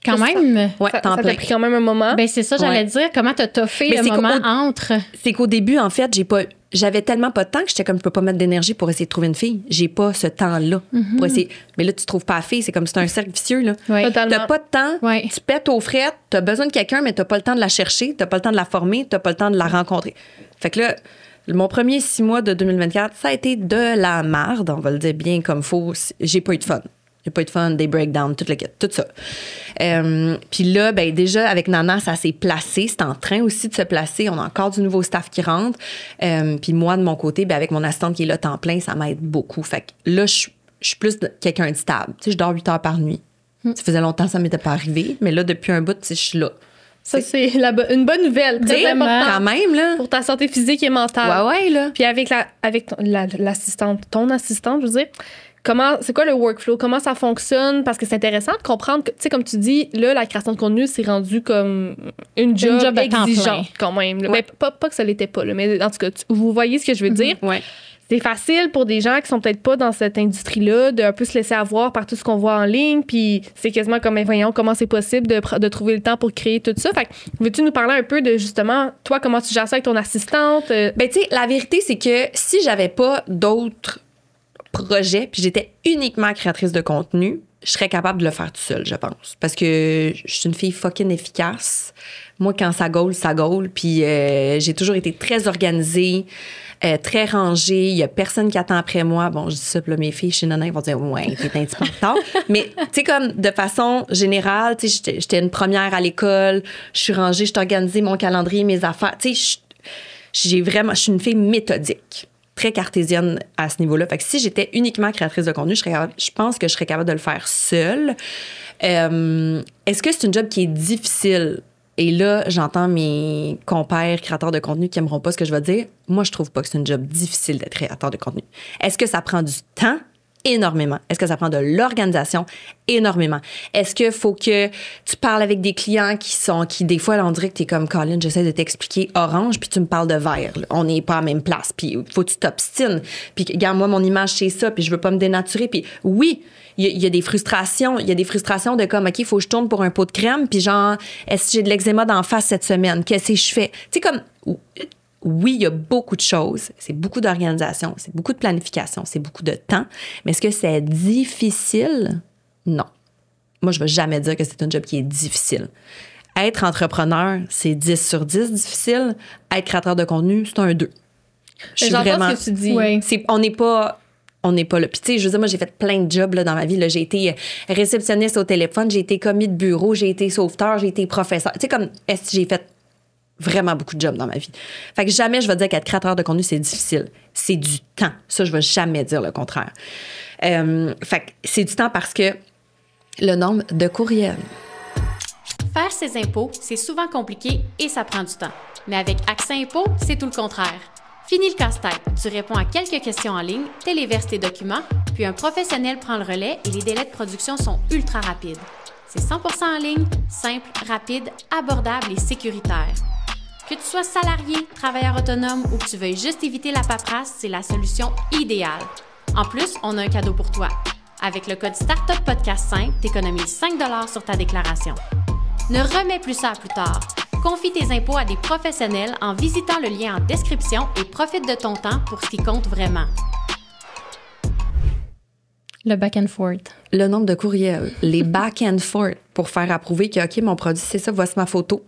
Quand même. Ouais, ça t'a pris quand même un moment. Ben c'est ça, j'allais dire. Comment t'as fait le moment entre? C'est qu'au début, en fait, j'avais tellement pas de temps que j'étais comme, je peux pas mettre d'énergie pour essayer de trouver une fille. J'ai pas ce temps-là pour essayer. Mais là, tu trouves pas la fille. C'est comme, c'est un cercle vicieux, là. T'as pas de temps. Tu pètes aux frettes. T'as besoin de quelqu'un, mais t'as pas le temps de la chercher. T'as pas le temps de la former. T'as pas le temps de la rencontrer. Fait que là, mon premier 6 mois de 2024, ça a été de la merde. On va le dire bien comme faut. J'ai pas eu de fun. a pas eu de fun, des breakdowns, tout ça. Puis là, ben déjà, avec Nana, ça s'est placé. C'est en train aussi de se placer. On a encore du nouveau staff qui rentre. Puis moi, de mon côté, ben avec mon assistante qui est là temps plein, ça m'aide beaucoup. Fait que là, je suis plus quelqu'un de stable. Tu sais, je dors 8 heures par nuit. Ça faisait longtemps que ça m'était pas arrivé. Mais là, depuis un bout, tu sais, je suis là. Ça, c'est une bonne nouvelle. Très important. Quand même, là. Pour ta santé physique et mentale. Ouais, là. Puis avec l'assistante, ton assistante, je veux dire, c'est quoi le workflow? Comment ça fonctionne? Parce que c'est intéressant de comprendre que, tu sais, comme tu dis, là, la création de contenu, c'est rendu comme une job exigeante quand même. Ouais. Ben, pas que ça l'était pas, là, mais en tout cas, vous voyez ce que je veux dire? Ouais. C'est facile pour des gens qui sont peut-être pas dans cette industrie-là de un peu se laisser avoir par tout ce qu'on voit en ligne, puis c'est quasiment comme, voyons, comment c'est possible de trouver le temps pour créer tout ça. Fait que, veux-tu nous parler un peu de, justement, toi, comment tu gères ça avec ton assistante? Ben, tu sais, la vérité, c'est que si j'avais pas d'autres projets, puis j'étais uniquement créatrice de contenu, je serais capable de le faire tout seul, je pense. Parce que je suis une fille fucking efficace. Moi, quand ça gaule, puis j'ai toujours été très organisée, très rangée. Il y a personne qui attend après moi. Bon, je dis ça, puis là, mes filles chez Nana, ils vont dire « Ouais, t'es un petit peu en retard. » Mais, tu sais, comme de façon générale, tu sais, j'étais une première à l'école, je suis rangée, je suis organisée, mon calendrier, mes affaires. Tu sais, je suis une fille méthodique, très cartésienne à ce niveau-là. Fait que si j'étais uniquement créatrice de contenu, je pense que je serais capable de le faire seule. Est-ce que c'est une job qui est difficile? Et là, j'entends mes compères créateurs de contenu qui n'aimeront pas ce que je vais dire. Moi, je trouve pas que c'est une job difficile d'être créateur de contenu. Est-ce que ça prend du temps? Énormément. Est-ce que ça prend de l'organisation? Énormément. Est-ce qu'il faut que tu parles avec des clients qui des fois, là, on dirait que tu es comme Colin, j'essaie de t'expliquer orange, puis tu me parles de vert. Là. On n'est pas à la même place. Puis il faut que tu t'obstines. Puis regarde, moi, mon image, c'est ça, puis je veux pas me dénaturer. Puis oui, il y a des frustrations. Il y a des frustrations de comme, OK, il faut que je tourne pour un pot de crème, puis genre, est-ce que j'ai de l'eczéma d'en face cette semaine? Qu'est-ce que je fais? Tu sais, comme... Oui, il y a beaucoup de choses. C'est beaucoup d'organisation, c'est beaucoup de planification, c'est beaucoup de temps. Mais est-ce que c'est difficile? Non. Moi, je ne vais jamais dire que c'est un job qui est difficile. Être entrepreneur, c'est 10 sur 10 difficile. Être créateur de contenu, c'est un 2. J'entends ce que tu dis. Oui. On n'est pas là. Puis, tu sais, je veux dire, moi, j'ai fait plein de jobs là, dans ma vie. Là. J'ai été réceptionniste au téléphone, j'ai été commis de bureau, j'ai été sauveteur, j'ai été professeur. Tu sais, comme, j'ai fait vraiment beaucoup de jobs dans ma vie. Fait que jamais je vais dire qu'être créateur de contenu, c'est difficile. C'est du temps. Ça, je vais jamais dire le contraire. Fait que c'est du temps parce que le nombre de courriels. Faire ses impôts, c'est souvent compliqué et ça prend du temps. Mais avec Accès Impôts, c'est tout le contraire. Fini le casse-tête. Tu réponds à quelques questions en ligne, téléverses tes documents, puis un professionnel prend le relais et les délais de production sont ultra rapides. C'est 100% en ligne, simple, rapide, abordable et sécuritaire. Que tu sois salarié, travailleur autonome ou que tu veuilles juste éviter la paperasse, c'est la solution idéale. En plus, on a un cadeau pour toi. Avec le code Startup Podcast 5, tu économises 5 $ sur ta déclaration. Ne remets plus ça à plus tard. Confie tes impôts à des professionnels en visitant le lien en description et profite de ton temps pour ce qui compte vraiment. Le back and forth. Le nombre de courriels, les back and forth pour faire approuver que, OK, mon produit, c'est ça, voici ma photo.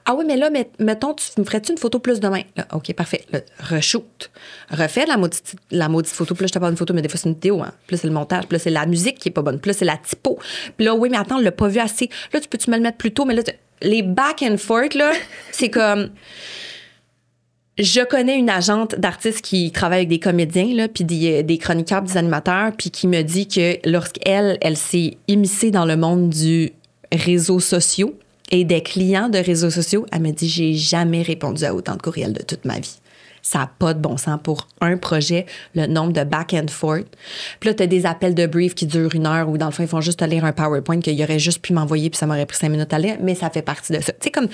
Ah oui, mais là, mettons, tu me ferais-tu une photo plus demain? Là, OK, parfait. Là, reshoot. Refais la maudite photo. Puis là, je te parle d'une photo, mais des fois, c'est une vidéo. Hein. Puis là, c'est le montage. Puis là, c'est la musique qui est pas bonne. Puis là, c'est la typo. Puis là, oui, mais attends, on l'a pas vu assez. Là, peux-tu me le mettre plus tôt? Mais là, les back and forth, là, c'est comme... Je connais une agente d'artistes qui travaille avec des comédiens, là, puis des chroniqueurs, des animateurs, puis qui me dit que lorsqu'elle s'est immiscée dans le monde du réseaux sociaux, et des clients de réseaux sociaux, elle me dit, j'ai jamais répondu à autant de courriels de toute ma vie. Ça n'a pas de bon sens pour un projet, le nombre de back and forth. Puis là, tu as des appels de brief qui durent 1 heure où, dans le fond, ils font juste te lire un PowerPoint qu'il aurait juste pu m'envoyer puis ça m'aurait pris 5 minutes à lire, mais ça fait partie de ça. Tu sais, comme,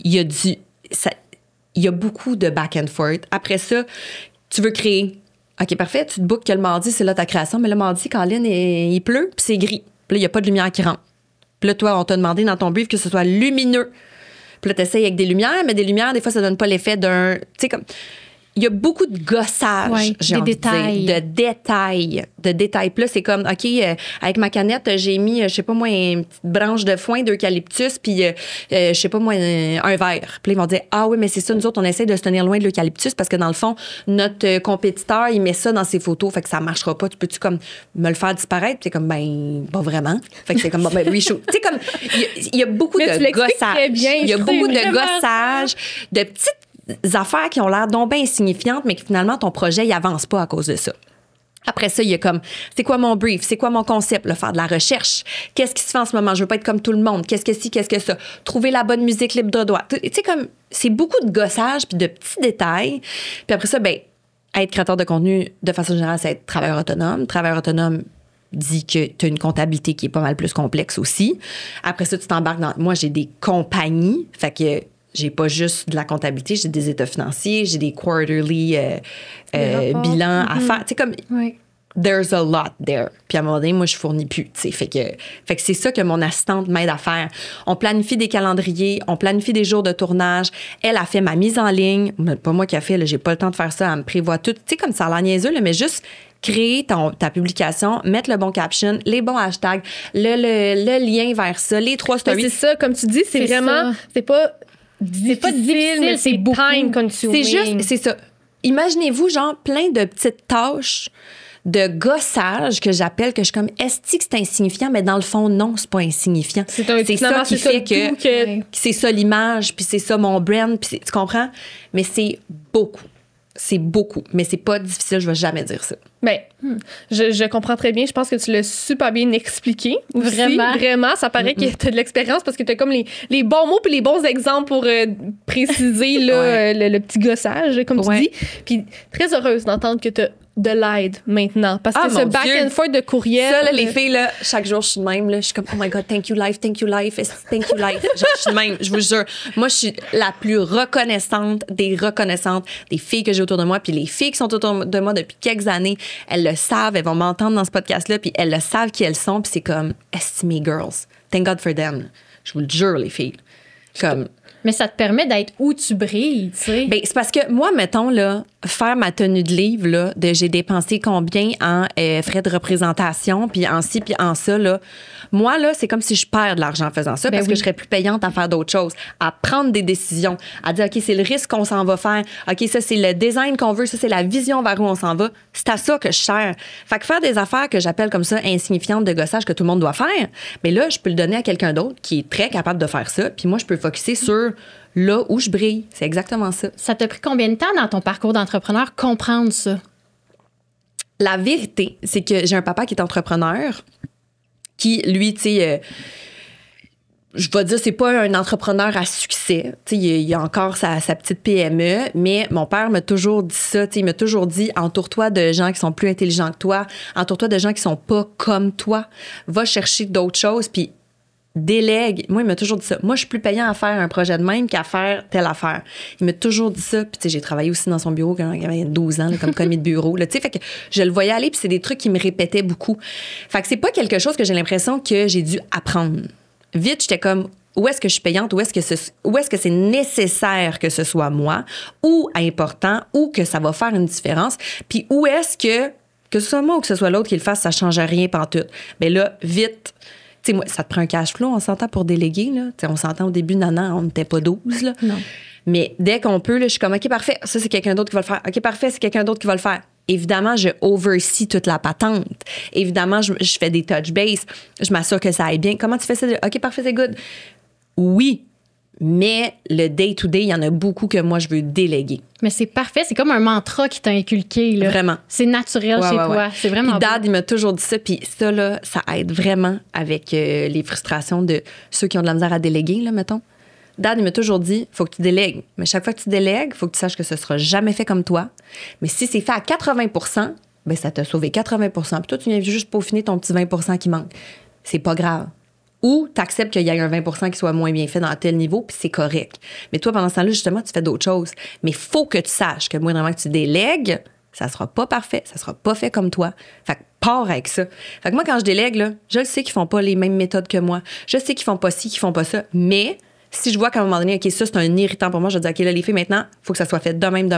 il y a beaucoup de back and forth. Après ça, tu veux créer. OK, parfait, tu te bookes que le mardi, c'est là ta création, mais le mardi, quand il pleut puis c'est gris. Puis là, il n'y a pas de lumière qui rentre. Puis là, toi, on t'a demandé dans ton brief que ce soit lumineux. Puis là, t'essayes avec des lumières, mais des lumières, des fois, ça donne pas l'effet d'un... Tu sais, comme... il y a beaucoup de gossage, Ouais, j'ai des envie de dire, de détails. Puis là, c'est comme, OK, avec ma canette, j'ai mis, je sais pas moi, une petite branche de foin d'eucalyptus, puis je sais pas moi, un verre. Puis là, ils vont dire, ah oui, mais c'est ça, nous autres, on essaie de se tenir loin de l'eucalyptus parce que dans le fond, notre compétiteur, il met ça dans ses photos, fait que ça marchera pas. Tu peux-tu comme me le faire disparaître? Puis c'est comme, ben, pas vraiment. Fait que c'est comme, ben, reshoot. Tu sais, comme, il y a beaucoup Mais tu de l'expliques gossage. très bien, Il y a je beaucoup trouve, de vraiment. gossage, de petites affaires qui ont l'air donc bien insignifiantes, mais que finalement, ton projet, il avance pas à cause de ça. Après ça, il y a comme, c'est quoi mon brief? C'est quoi mon concept? Là, faire de la recherche. Qu'est-ce qui se fait en ce moment? Je veux pas être comme tout le monde. Qu'est-ce que ci? Qu'est-ce que ça? Trouver la bonne musique libre de droit. Tu sais, comme, c'est beaucoup de gossage puis de petits détails. Puis après ça, ben, être créateur de contenu, de façon générale, c'est être travailleur autonome. Travailleur autonome dit que tu as une comptabilité qui est pas mal plus complexe aussi. Après ça, tu t'embarques dans... Moi, j'ai des compagnies. Fait que j'ai pas juste de la comptabilité, j'ai des états financiers, j'ai des quarterly bilans à faire. Tu sais, comme, Oui. there's a lot there. Puis à un moment donné, moi, je fournis plus, tu sais. Fait que c'est ça que mon assistante m'aide à faire. On planifie des calendriers, on planifie des jours de tournage. Elle a fait ma mise en ligne. Pas moi qui a fait, là, j'ai pas le temps de faire ça. Elle me prévoit tout. Tu sais, comme ça a l'air niaiseux, là, mais juste créer ta publication, mettre le bon caption, les bons hashtags, le lien vers ça, les 3 Ben, stories. c'est ça, comme tu dis, c'est C'est vraiment, ça. c'est pas difficile, mais c'est beaucoup. time consuming. C'est juste, c'est ça. Imaginez-vous, genre, plein de petites tâches de gossage que j'appelle, que je suis comme, est-ce que c'est insignifiant? Mais dans le fond, non, c'est pas insignifiant. C'est ça qui fait le que tout que- Ouais. c'est ça l'image, puis c'est ça mon brand, puis tu comprends? Mais c'est beaucoup. C'est beaucoup. Mais c'est pas difficile, je vais jamais dire ça. Ben, je comprends très bien. Je pense que tu l'as super bien expliqué. Aussi. Vraiment. Vraiment, ça paraît que tu as de l'expérience parce que tu as comme les bons mots puis les bons exemples pour préciser là, Ouais. le petit gossage, comme tu Ouais. dis. Puis très heureuse d'entendre que tu as de l'aide maintenant. Parce que Ah, ce mon back Dieu. and forth de courriel. Ça, là, les filles, là, chaque jour, je suis de même. Là, je suis comme, oh my God, thank you, life, thank you, life, thank you, life. Genre, je suis de même, je vous jure. Moi, je suis la plus reconnaissante des filles que j'ai autour de moi. Puis les filles qui sont autour de moi depuis quelques années, elles le savent, elles vont m'entendre dans ce podcast-là, puis elles le savent qui elles sont. Puis c'est comme, estimez girls. Thank God for them. Je vous le jure, les filles. Comme... Mais ça te permet d'être où tu brilles, tu sais. Ben, c'est parce que moi, mettons, là, faire ma tenue de livre, là, j'ai dépensé combien en frais de représentation, puis en ci, puis en ça, là. Moi, là, c'est comme si je perds de l'argent en faisant ça, Ben parce oui. que je serais plus payante à faire d'autres choses, à prendre des décisions, à dire, OK, c'est le risque qu'on s'en va faire, OK, ça, c'est le design qu'on veut, ça, c'est la vision vers où on s'en va. C'est à ça que je sers. Fait que faire des affaires que j'appelle comme ça insignifiantes de gossage que tout le monde doit faire, mais là, je peux le donner à quelqu'un d'autre qui est très capable de faire ça, puis moi, je peux focusser sur là où je brille. C'est exactement ça. Ça t'a pris combien de temps dans ton parcours d'entrepreneur comprendre ça? La vérité, c'est que j'ai un papa qui est entrepreneur, qui, lui, tu sais, je vais dire, c'est pas un entrepreneur à succès. Tu sais, il a encore sa petite PME, mais mon père m'a toujours dit ça. Tu sais, il m'a toujours dit, entoure-toi de gens qui sont plus intelligents que toi, entoure-toi de gens qui sont pas comme toi, va chercher d'autres choses, puis délègue. Moi, il m'a toujours dit ça. Moi, je suis plus payant à faire un projet de même qu'à faire telle affaire. Il m'a toujours dit ça. Puis, tu sais, j'ai travaillé aussi dans son bureau quand j'avais 12 ans, là, comme commis de bureau. Tu sais, fait que je le voyais aller, puis c'est des trucs qui me répétaient beaucoup. Fait que c'est pas quelque chose que j'ai l'impression que j'ai dû apprendre. Vite, j'étais comme, où est-ce que je suis payante? Où est-ce que c'est nécessaire que ce soit moi? Ou important? Ou que ça va faire une différence? Puis, où est-ce que ce soit moi ou que ce soit l'autre qui le fasse, ça change rien pantoute. Mais là, vite... Tu sais, moi, ça te prend un cash flow, on s'entend pour déléguer, là. Tu sais, on s'entend au début, on n'était pas 12, là. Non. Mais dès qu'on peut, là, je suis comme, OK, parfait, ça, c'est quelqu'un d'autre qui va le faire. OK, parfait, c'est quelqu'un d'autre qui va le faire. Évidemment, je oversee toute la patente. Évidemment, je fais des touch base. Je m'assure que ça aille bien. Comment tu fais ça? OK, parfait, c'est good. Oui, mais le day-to-day, il y en a beaucoup que moi, je veux déléguer. Mais c'est parfait. C'est comme un mantra qui t'a inculqué, là. Vraiment. C'est naturel Ouais, chez ouais, toi. ouais. C'est vraiment Puis Dad, beau. il m'a toujours dit ça. Puis ça, là, ça aide vraiment avec les frustrations de ceux qui ont de la misère à déléguer, là, mettons. Dad, il m'a toujours dit, faut que tu délègues. Mais chaque fois que tu délègues, faut que tu saches que ce sera jamais fait comme toi. Mais si c'est fait à 80 ben ça t'a sauvé 80 Puis toi, tu viens juste peaufiner ton petit 20 qui manque. C'est pas grave. Ou tu acceptes qu'il y ait un 20 qui soit moins bien fait dans tel niveau, puis c'est correct. Mais toi, pendant ce temps-là, justement, tu fais d'autres choses. Mais il faut que tu saches que moi, vraiment, que tu délègues, ça sera pas parfait, ça sera pas fait comme toi. Fait que pars avec ça. Fait que moi, quand je délègue, là, je le sais qu'ils font pas les mêmes méthodes que moi. Je sais qu'ils font pas ci, qu'ils font pas ça. Mais si je vois qu'à un moment donné, OK, ça, c'est un irritant pour moi, je dis, OK, là, les filles, maintenant, il faut que ça soit fait de même.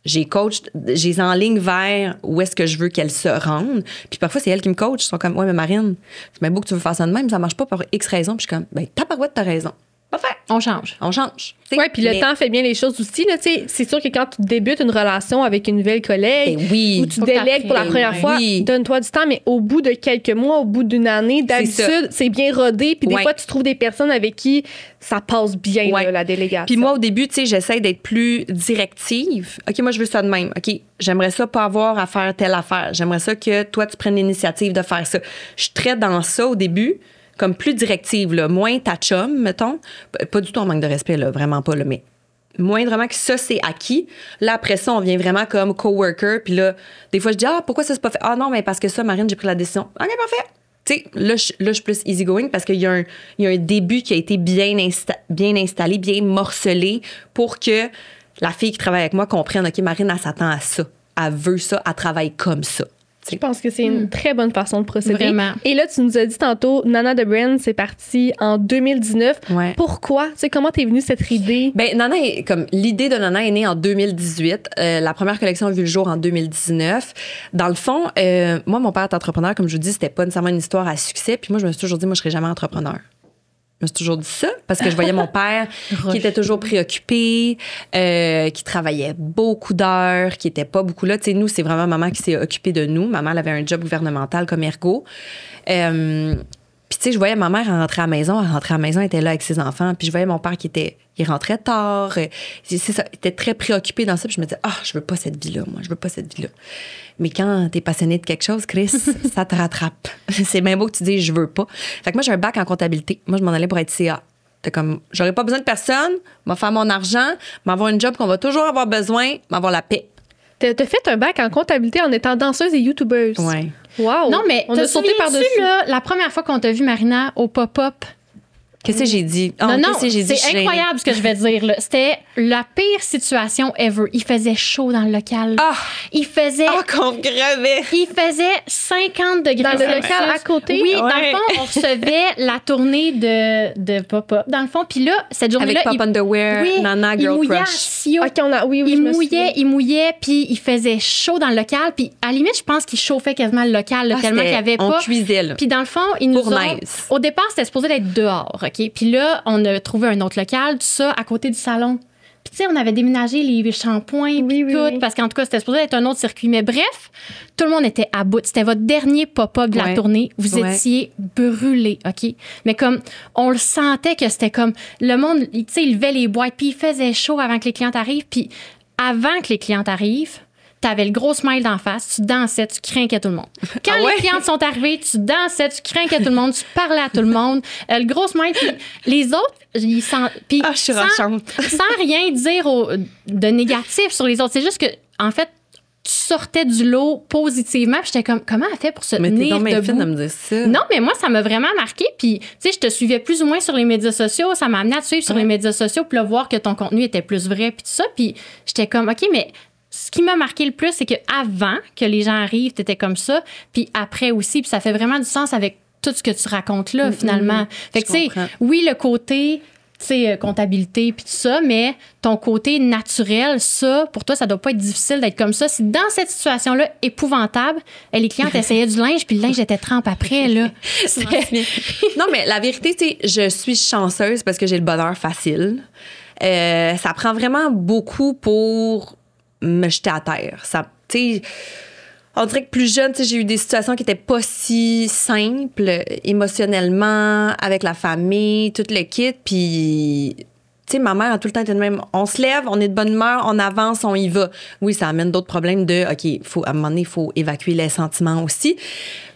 j'ai coach, j'ai en ligne vers où est-ce que je veux qu'elles se rendent. Puis parfois, c'est elles qui me coachent. Ils sont comme, ouais, mais Marine, c'est bien beau que tu veux faire ça de même, ça marche pas par X raison. Puis je suis comme, ben, tabarouette, t'as raison. Parfait. On change. On change. Oui, puis le temps fait bien les choses aussi. Là, c'est sûr que quand tu débutes une relation avec une nouvelle collègue, ben oui, ou tu délègues pour la première fois, oui. donne-toi du temps, mais au bout de quelques mois, au bout d'une année, d'habitude, c'est bien rodé. Puis des fois, tu trouves des personnes avec qui ça passe bien, là, la délégation. Puis moi, au début, tu sais, j'essaie d'être plus directive. OK, moi, je veux ça de même. OK, j'aimerais ça pas avoir à faire telle affaire. J'aimerais ça que toi, tu prennes l'initiative de faire ça. Je suis très dans ça au début, comme plus directive, là, moins ta chum, mettons. Pas du tout en manque de respect, là, vraiment pas, là, mais moindrement que ça, c'est acquis. Là, après ça, on vient vraiment comme coworker. Puis là, des fois, je dis, pourquoi ça, c'est pas fait? Ah non, mais parce que ça, Marine, j'ai pris la décision. OK, parfait. Tu sais, là, je suis plus easygoing parce qu'il y a un début qui a été bien installé, bien morcelé pour que la fille qui travaille avec moi comprenne, OK, Marine, elle s'attend à ça. Elle veut ça, elle travaille comme ça. Je pense que c'est une très bonne façon de procéder. Vraiment. Et là, tu nous as dit tantôt, Nana the Brand, c'est parti en 2019. Ouais. Pourquoi? Tu sais, comment t'es venue cette idée? Ben, l'idée de Nana est née en 2018. La première collection a vu le jour en 2019. Dans le fond, moi, mon père est entrepreneur. Comme je vous dis, c'était pas nécessairement une histoire à succès. Puis moi, je me suis toujours dit, moi, je serais jamais entrepreneur. Je me suis toujours dit ça parce que je voyais mon père qui était toujours préoccupé, qui travaillait beaucoup d'heures, qui était pas beaucoup là. Tu sais, nous, c'est vraiment maman qui s'est occupée de nous. Maman, elle avait un job gouvernemental comme ergo. Puis, tu sais, je voyais ma mère rentrer à la maison. Elle rentrait à la maison, elle était là avec ses enfants. Puis, je voyais mon père il rentrait tard. C'est ça, il était très préoccupé dans ça. Puis, je me disais, je veux pas cette vie-là, moi. Je veux pas cette vie-là. Mais quand t'es passionné de quelque chose, Chris, ça te rattrape. C'est bien beau que tu dises, je veux pas. Fait que moi, j'ai un bac en comptabilité. Moi, je m'en allais pour être CA. T'es comme, j'aurais pas besoin de personne, m'en faire mon argent, m'avoir une job qu'on va toujours avoir besoin, m'avoir la paix. T'as fait un bac en comptabilité en étant danseuse et youtubeuse. Ouais. Wow! Non, mais on a sauté par-dessus. Là, la première fois qu'on t'a vu, Marina, au pop-up. Qu'est-ce que j'ai dit? Non, c'est incroyable ce que je vais dire. Là. C'était la pire situation ever. Il faisait chaud dans le local. Il faisait... qu'on crevait! Il faisait 50 degrés. Dans le local à côté? Oui, dans le fond, on recevait la tournée de pop-up. Dans le fond, puis là, cette journée-là... Avec Pop Underwear, Nana Girl Mouillait Crush. Sio. Okay, il mouillait, puis il faisait chaud dans le local. Puis à la limite, je pense qu'il chauffait quasiment le local, là, tellement qu'il n'y avait pas... On cuisait, là. Puis dans le fond, ils nous ont... Au départ, c'était supposé être dehors, OK? Puis là, on a trouvé un autre local, tout ça, à côté du salon. Puis, tu sais, on avait déménagé les shampoings, puis tout, parce qu'en tout cas, c'était supposé être un autre circuit. Mais bref, tout le monde était à bout. C'était votre dernier pop-up de la tournée. Vous étiez brûlés, OK? Mais comme, on le sentait que c'était comme, le monde, tu sais, il levait les boîtes, puis il faisait chaud avant que les clients arrivent. Puis, avant que les clients arrivent, t'avais le gros smile d'en face, tu dansais, tu craquais tout le monde. Quand les clientes sont arrivées, tu dansais, tu craquais tout le monde, tu parlais à tout le monde. Le gros smile, puis les autres, ils sentent... Puis je suis rochante. Sans rien dire de négatif sur les autres. C'est juste que, en fait, tu sortais du lot positivement. Puis j'étais comme, comment elle fait pour se tenir debout? Mais t'es fine de me dire ça. Non, mais moi, ça m'a vraiment marqué. Puis, tu sais, je te suivais plus ou moins sur les médias sociaux. Ça m'a amené à te suivre sur les médias sociaux, puis là, voir que ton contenu était plus vrai, puis tout ça. Puis j'étais comme, OK, mais... Ce qui m'a marqué le plus, c'est qu'avant que les gens arrivent, t'étais comme ça, puis après aussi, puis ça fait vraiment du sens avec tout ce que tu racontes là, finalement. Fait que, tu sais, oui, le côté, tu sais, comptabilité, puis tout ça, mais ton côté naturel, ça, pour toi, ça doit pas être difficile d'être comme ça. Si dans cette situation-là, épouvantable, les clientes essayaient du linge, puis le linge était trempe après, là. Non, mais la vérité, tu sais, je suis chanceuse parce que j'ai le bonheur facile. Ça prend vraiment beaucoup pour me jeter à terre. Ça, tu sais, on dirait que plus jeune, tu sais, j'ai eu des situations qui étaient pas si simples émotionnellement, avec la famille, tout le kit. Puis, tu sais, ma mère a tout le temps été de même. On se lève, on est de bonne humeur, on avance, on y va. Oui, ça amène d'autres problèmes de, OK, à un moment donné, il faut évacuer les sentiments aussi.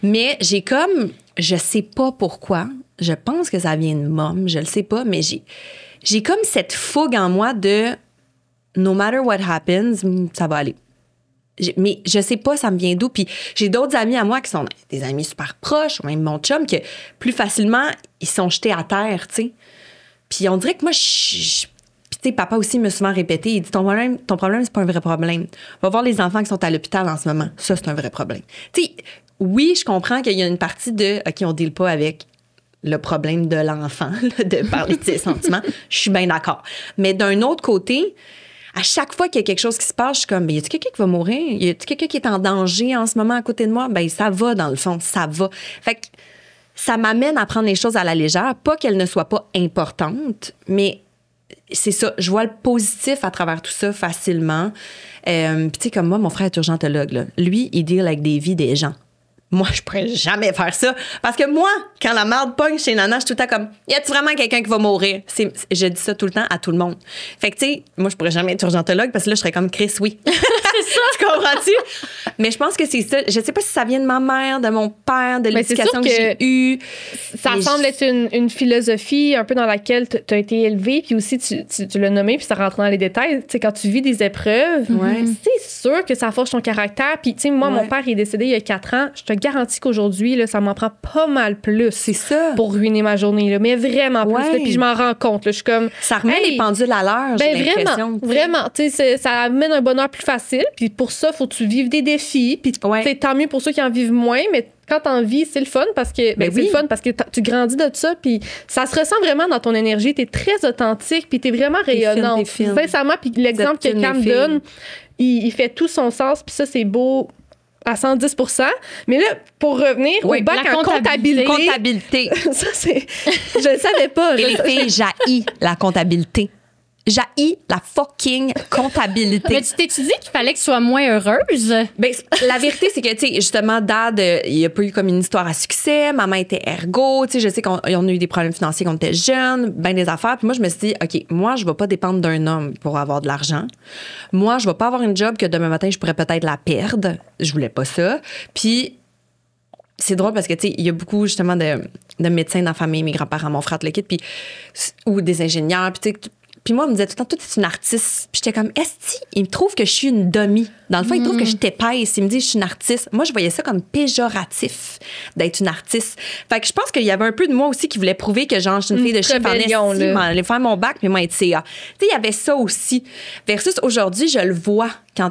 Mais j'ai comme, je sais pas pourquoi, je pense que ça vient de môme, je le sais pas, mais j'ai comme cette fougue en moi de no matter what happens, ça va aller. Mais je sais pas, ça me vient d'où. Puis j'ai d'autres amis à moi qui sont des amis super proches, ou même mon chum, que plus facilement, ils sont jetés à terre, tu sais. Puis on dirait que moi, puis tu sais, papa aussi m'a souvent répété, il dit, ton problème, c'est pas un vrai problème. Va voir les enfants qui sont à l'hôpital en ce moment. Ça, c'est un vrai problème. Tu sais, oui, je comprends qu'il y a une partie de, OK, on deal pas avec le problème de l'enfant, là, de parler de ses sentiments. Je suis bien d'accord. Mais d'un autre côté, à chaque fois qu'il y a quelque chose qui se passe, je suis comme, y a-t-il quelqu'un qui va mourir? Y a-t-il quelqu'un qui est en danger en ce moment à côté de moi? Ben, ça va, dans le fond, ça va. Fait que ça m'amène à prendre les choses à la légère. Pas qu'elles ne soient pas importantes, mais c'est ça. Je vois le positif à travers tout ça facilement. Puis, tu sais, comme moi, mon frère est urgentologue, là. Lui, il deal avec des vies des gens. Moi, je pourrais jamais faire ça. Parce que moi, quand la merde pogne chez Nana, je suis tout le temps comme, y a-t-il vraiment quelqu'un qui va mourir? Je dis ça tout le temps à tout le monde. Fait que, tu sais, moi, je pourrais jamais être urgentologue parce que là, je serais comme Chris, oui. C'est ça. Tu comprends-tu? Mais je pense que c'est ça. Je sais pas si ça vient de ma mère, de mon père, de l'éducation que j'ai eue. Ça semble être une philosophie un peu dans laquelle tu as été élevée, puis aussi, tu l'as nommé, puis ça rentre dans les détails. Tu sais, quand tu vis des épreuves, c'est sûr que ça forge ton caractère. Puis, tu sais, moi, mon père, il est décédé il y a 4 ans. Je te garantis qu'aujourd'hui, là, ça m'en prend pas mal plus. C'est ça. Pour ruiner ma journée, là, mais vraiment plus. Là, puis je m'en rends compte. Là, je suis comme. Ça remet les pendules à l'heure, j'ai l'impression. Vraiment. Tu sais, ça amène un bonheur plus facile. Puis pour ça, il faut que tu vives des défis. Puis tant mieux pour ceux qui en vivent moins, mais quand t'en vis, c'est le fun parce que c'est le fun parce que tu grandis de ça, puis ça se ressent vraiment dans ton énergie. T'es très authentique, puis t'es vraiment rayonnante. Sincèrement, puis l'exemple que Cam donne, il fait tout son sens, puis ça, c'est beau à 110%. Mais là, pour revenir au bac en comptabilité. Ça, c'est... Je le savais pas. Et les filles, j'haïs la comptabilité. J'haïs la fucking comptabilité. Mais tu t'es dit qu'il fallait que tu sois moins heureuse? Ben, la vérité, c'est que, tu sais, justement, Dad, il n'y a pas eu comme une histoire à succès. Maman était ergo. Tu sais, je sais qu'on a eu des problèmes financiers quand on était jeunes, ben des affaires. Puis moi, je me suis dit, OK, moi, je ne vais pas dépendre d'un homme pour avoir de l'argent. Moi, je ne vais pas avoir une job que demain matin, je pourrais peut-être la perdre. Je voulais pas ça. Puis, c'est drôle parce que, tu sais, il y a beaucoup, justement, de médecins dans la famille, mes grands-parents, mon frère, le kit, puis, ou des ingénieurs. Puis, tu sais, puis moi, on me disait tout le temps, toi, t'es une artiste. Puis j'étais comme, esti, il me trouve que je suis une dummy. Dans le fond, il trouve que je t'épaisse. Il me dit, je suis une artiste. Moi, je voyais ça comme péjoratif d'être une artiste. Fait que je pense qu'il y avait un peu de moi aussi qui voulait prouver que, genre, je suis une fille de chiffre en esti, aller faire mon bac, puis moi, être CA. Tu sais, il y avait ça aussi. Versus aujourd'hui, je le vois quand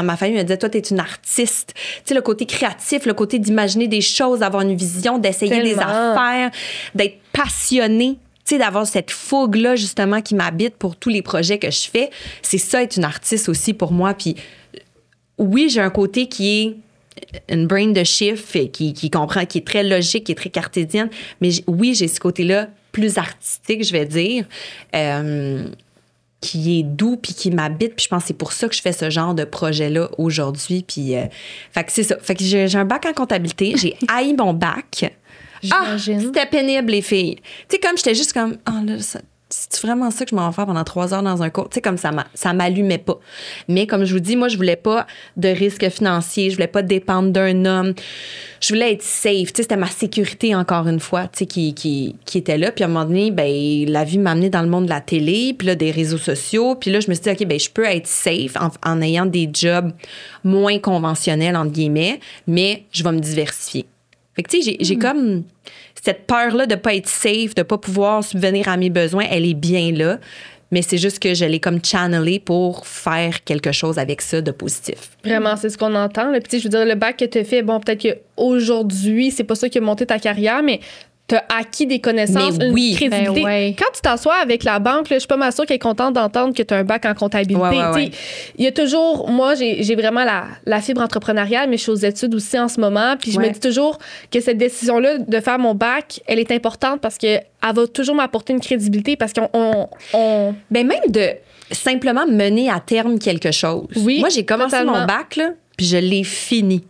ma famille me disait, toi, t'es une artiste. Tu sais, le côté créatif, le côté d'imaginer des choses, d'avoir une vision, d'essayer des affaires, d'être passionné. Tu sais, d'avoir cette fougue-là, justement, qui m'habite pour tous les projets que je fais. C'est ça, être une artiste aussi pour moi. Puis oui, j'ai un côté qui est une brain de chiffres, qui comprend, qui est très logique, qui est très cartésienne. Mais oui, j'ai ce côté-là plus artistique, je vais dire, qui est doux puis qui m'habite. Puis je pense que c'est pour ça que je fais ce genre de projet-là aujourd'hui. Puis, fait que c'est ça. Fait que j'ai un bac en comptabilité. J'ai haï mon bac. C'était pénible, les filles. Tu sais, comme j'étais juste comme, là, c'est vraiment ça que je m'en vais faire pendant 3 heures dans un cours. Tu sais, comme ça m'allumait pas. Mais comme je vous dis, moi, je voulais pas de risque financier. Je voulais pas dépendre d'un homme. Je voulais être safe. Tu sais, c'était ma sécurité, encore une fois, tu sais, qui était là. Puis à un moment donné, ben, la vie m'a amenée dans le monde de la télé, puis là, des réseaux sociaux. Puis là, je me suis dit, OK, ben, je peux être safe en ayant des jobs moins conventionnels, entre guillemets, mais je vais me diversifier. Fait que, tu sais, j'ai comme cette peur-là de pas être safe, de pas pouvoir subvenir à mes besoins, elle est bien là. Mais c'est juste que je l'ai comme channelé pour faire quelque chose avec ça de positif. Vraiment, c'est ce qu'on entend. Là. Puis, tu sais, je veux dire, le bac que tu as fait, bon, peut-être qu'aujourd'hui, c'est pas ça qui a monté ta carrière, mais t'as acquis des connaissances, une crédibilité. Ben Quand tu t'assois avec la banque, là, je suis pas mal sûre qu'elle est contente d'entendre que tu as un bac en comptabilité. Il y a toujours... Moi, j'ai vraiment la fibre entrepreneuriale, mais je suis aux études aussi en ce moment. Puis je me dis toujours que cette décision-là de faire mon bac, elle est importante parce qu'elle va toujours m'apporter une crédibilité parce qu'on... Ben même de simplement mener à terme quelque chose. Oui, moi, j'ai commencé mon bac, là, puis je l'ai fini.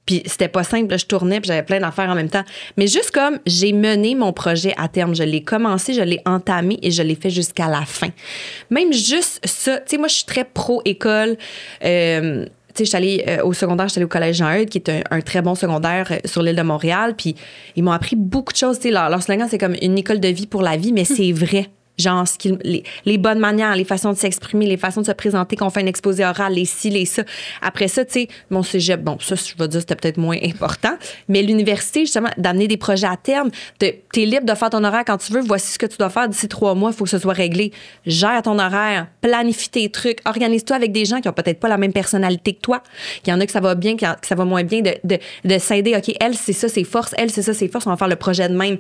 Puis c'était pas simple, là, je tournais, puis j'avais plein d'affaires en même temps. Mais juste comme j'ai mené mon projet à terme, je l'ai commencé, je l'ai entamé et je l'ai fait jusqu'à la fin. Même juste ça, tu sais, moi, je suis très pro-école. Tu sais, je suis allée au secondaire, je suis allée au collège Jean-Eudes, qui est un très bon secondaire sur l'île de Montréal. Puis ils m'ont appris beaucoup de choses. Tu sais, leur slogan, c'est comme une école de vie pour la vie, mais c'est vrai. Genre, les bonnes manières, les façons de s'exprimer, les façons de se présenter, qu'on fait un exposé oral, les ci, les ça. Après ça, tu sais, mon cégep, bon, ça, je vais dire, c'était peut-être moins important. Mais l'université, justement, d'amener des projets à terme, t'es libre de faire ton horaire quand tu veux. Voici ce que tu dois faire d'ici 3 mois. Il faut que ce soit réglé. Gère ton horaire, planifie tes trucs, organise-toi avec des gens qui ont peut-être pas la même personnalité que toi. Il y en a que ça va bien, que ça va moins bien, de s'aider. OK, elle, c'est ça, ses forces. Elle, c'est ça, ses forces. On va faire le projet de même.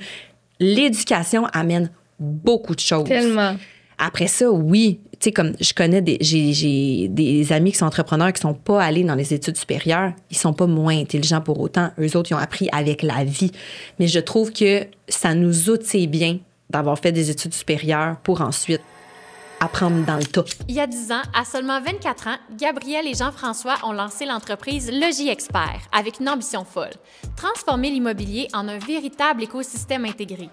L'éducation amène beaucoup de choses. Tellement. Après ça, oui, tu sais, comme je connais j'ai des amis qui sont entrepreneurs qui sont pas allés dans les études supérieures, ils sont pas moins intelligents pour autant. Eux autres, ils ont appris avec la vie. Mais je trouve que ça nous outille bien d'avoir fait des études supérieures pour ensuite apprendre dans le tas. Il y a 10 ans, à seulement 24 ans, Gabriel et Jean-François ont lancé l'entreprise Logis Expert avec une ambition folle, transformer l'immobilier en un véritable écosystème intégré.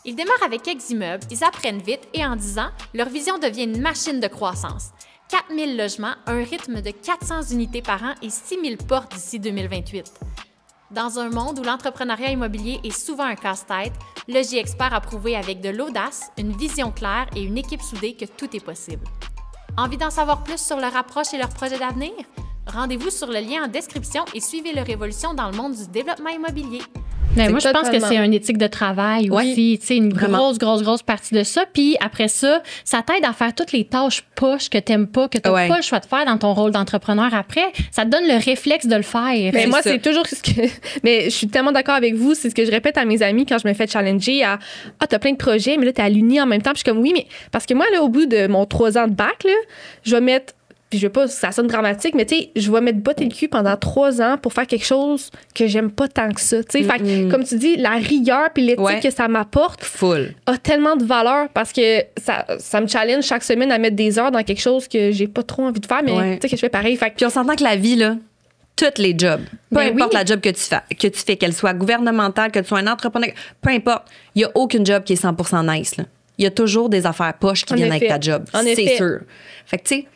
Ils démarrent avec quelques immeubles, ils apprennent vite et en 10 ans, leur vision devient une machine de croissance. 4000 logements, un rythme de 400 unités par an et 6000 portes d'ici 2028. Dans un monde où l'entrepreneuriat immobilier est souvent un casse-tête, Logis Expert a prouvé avec de l'audace, une vision claire et une équipe soudée que tout est possible. Envie d'en savoir plus sur leur approche et leurs projets d'avenir? Rendez-vous sur le lien en description et suivez leur évolution dans le monde du développement immobilier. Mais moi, je pense que c'est une éthique de travail aussi. Tu sais, une grosse partie de ça. Puis après ça, ça t'aide à faire toutes les tâches poches que t'aimes pas, que t'as pas le choix de faire dans ton rôle d'entrepreneur après. Ça te donne le réflexe de le faire. Mais moi, c'est toujours ce que... Mais je suis tellement d'accord avec vous. C'est ce que je répète à mes amis quand je me fais challenger à « Ah, t'as plein de projets, mais là, t'es à l'uni en même temps. » Puis je suis comme « Oui, mais... » Parce que moi, là, au bout de mon 3 ans de bac, là, je vais mettre... Puis je veux pas que ça sonne dramatique, mais tu sais, je vais mettre botter le cul pendant 3 ans pour faire quelque chose que j'aime pas tant que ça. Tu sais, fait que, comme tu dis, la rigueur puis l'éthique que ça m'apporte a tellement de valeur parce que ça me challenge chaque semaine à mettre des heures dans quelque chose que j'ai pas trop envie de faire, mais tu sais que je fais pareil. Fait que... Puis on s'entend que la vie, là, tous les jobs, peu importe la job que tu fais, qu'elle soit gouvernementale, que tu sois un entrepreneur, peu importe, il y a aucune job qui est 100% nice, là. Il y a toujours des affaires poches qui viennent avec ta job, c'est sûr. Fait que tu sais,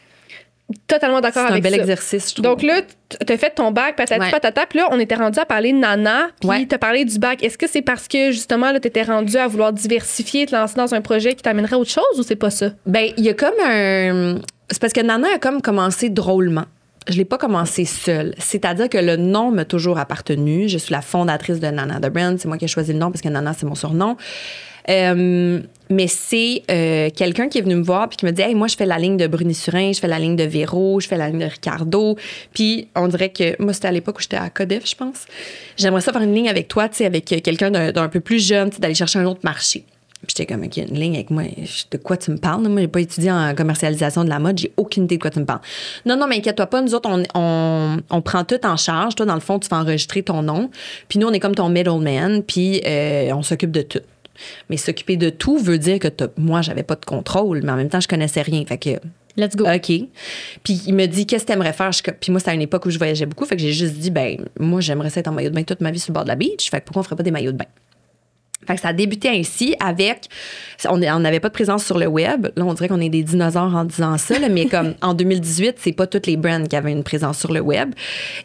totalement d'accord avec ça. C'est un bel exercice, je trouve. Donc là, tu as fait ton bac, patati patata, puis là, on était rendu à parler de Nana, puis tu as parlé du bac. Est-ce que c'est parce que, justement, tu étais rendu à vouloir diversifier, te lancer dans un projet qui t'amènerait à autre chose ou c'est pas ça? Bien, il y a comme un... C'est parce que Nana a comme commencé drôlement. Je l'ai pas commencé seule. C'est-à-dire que le nom m'a toujours appartenu. Je suis la fondatrice de Nana The Brand. C'est moi qui ai choisi le nom parce que Nana, c'est mon surnom. Mais c'est quelqu'un qui est venu me voir puis qui me dit « Hey, moi, je fais la ligne de Bruni-Surin, je fais la ligne de Véro, je fais la ligne de Ricardo. » Puis on dirait que... Moi, c'était à l'époque où j'étais à Codef, je pense. J'aimerais ça faire une ligne avec toi, tu sais, avec quelqu'un d'un peu plus jeune, tu sais, d'aller chercher un autre marché. Puis j'étais comme, OK, une ligne avec moi. De quoi tu me parles? Moi, j'ai pas étudié en commercialisation de la mode. J'ai aucune idée de quoi tu me parles. Non, mais inquiète-toi pas. Nous autres, on prend tout en charge. Toi, dans le fond, tu fais enregistrer ton nom. Puis nous, on est comme ton middleman. Puis on s'occupe de tout. Mais s'occuper de tout veut dire que moi, j'avais pas de contrôle. Mais en même temps, je connaissais rien. Fait que... Let's go. OK. Puis il me dit, qu'est-ce que t'aimerais faire? Puis moi, c'était à une époque où je voyageais beaucoup. Fait que j'ai juste dit, ben moi, j'aimerais ça être en maillot de bain toute ma vie sur le bord de la beach. Fait que pourquoi on ferait pas des maillots de bain? Fait que ça a débuté ainsi avec... On n'avait pas de présence sur le web. Là, on dirait qu'on est des dinosaures en disant ça. Là, mais comme en 2018, c'est pas toutes les brands qui avaient une présence sur le web.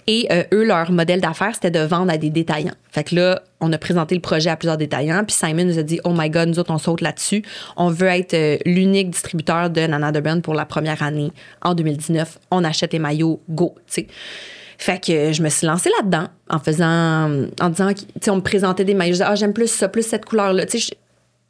Et eux, leur modèle d'affaires, c'était de vendre à des détaillants. Fait que là, on a présenté le projet à plusieurs détaillants. Puis Simon nous a dit, oh my God, nous autres, on saute là-dessus. On veut être l'unique distributeur de Nana The Brand pour la première année. En 2019, on achète les maillots, go, tu sais. Fait que je me suis lancée là-dedans en disant, tu sais, on me présentait des maillots. Je disais, j'aime plus ça, plus cette couleur-là. Tu sais,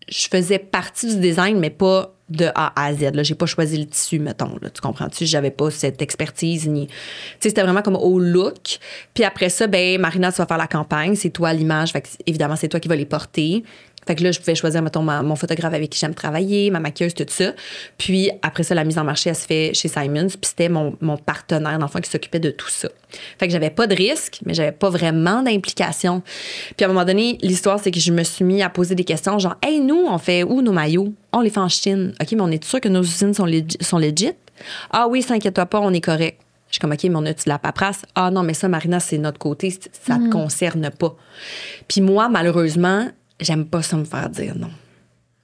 je faisais partie du design, mais pas de A à Z. Là, j'ai pas choisi le tissu, mettons. Là, tu comprends-tu? J'avais pas cette expertise ni. Tu sais, c'était vraiment comme au look. Puis après ça, ben Marina, tu vas faire la campagne. C'est toi l'image. Fait que évidemment, c'est toi qui vas les porter. Fait que là, je pouvais choisir, mettons, mon photographe avec qui j'aime travailler, ma maquilleuse, tout ça. Puis après ça, la mise en marché, elle se fait chez Simons. Puis c'était mon partenaire, dans le fond, qui s'occupait de tout ça. Fait que j'avais pas de risque, mais j'avais pas vraiment d'implication. Puis à un moment donné, l'histoire, c'est que je me suis mis à poser des questions genre, hey, nous, on fait où nos maillots? On les fait en Chine. OK, mais on est sûr que nos usines sont legit? Ah oui, t'inquiète-toi pas, on est correct. Je suis comme, OK, mais on a-tu de la paperasse? Ah non, mais ça, Marina, c'est notre côté. Ça te concerne pas. Puis moi, malheureusement, j'aime pas ça me faire dire non.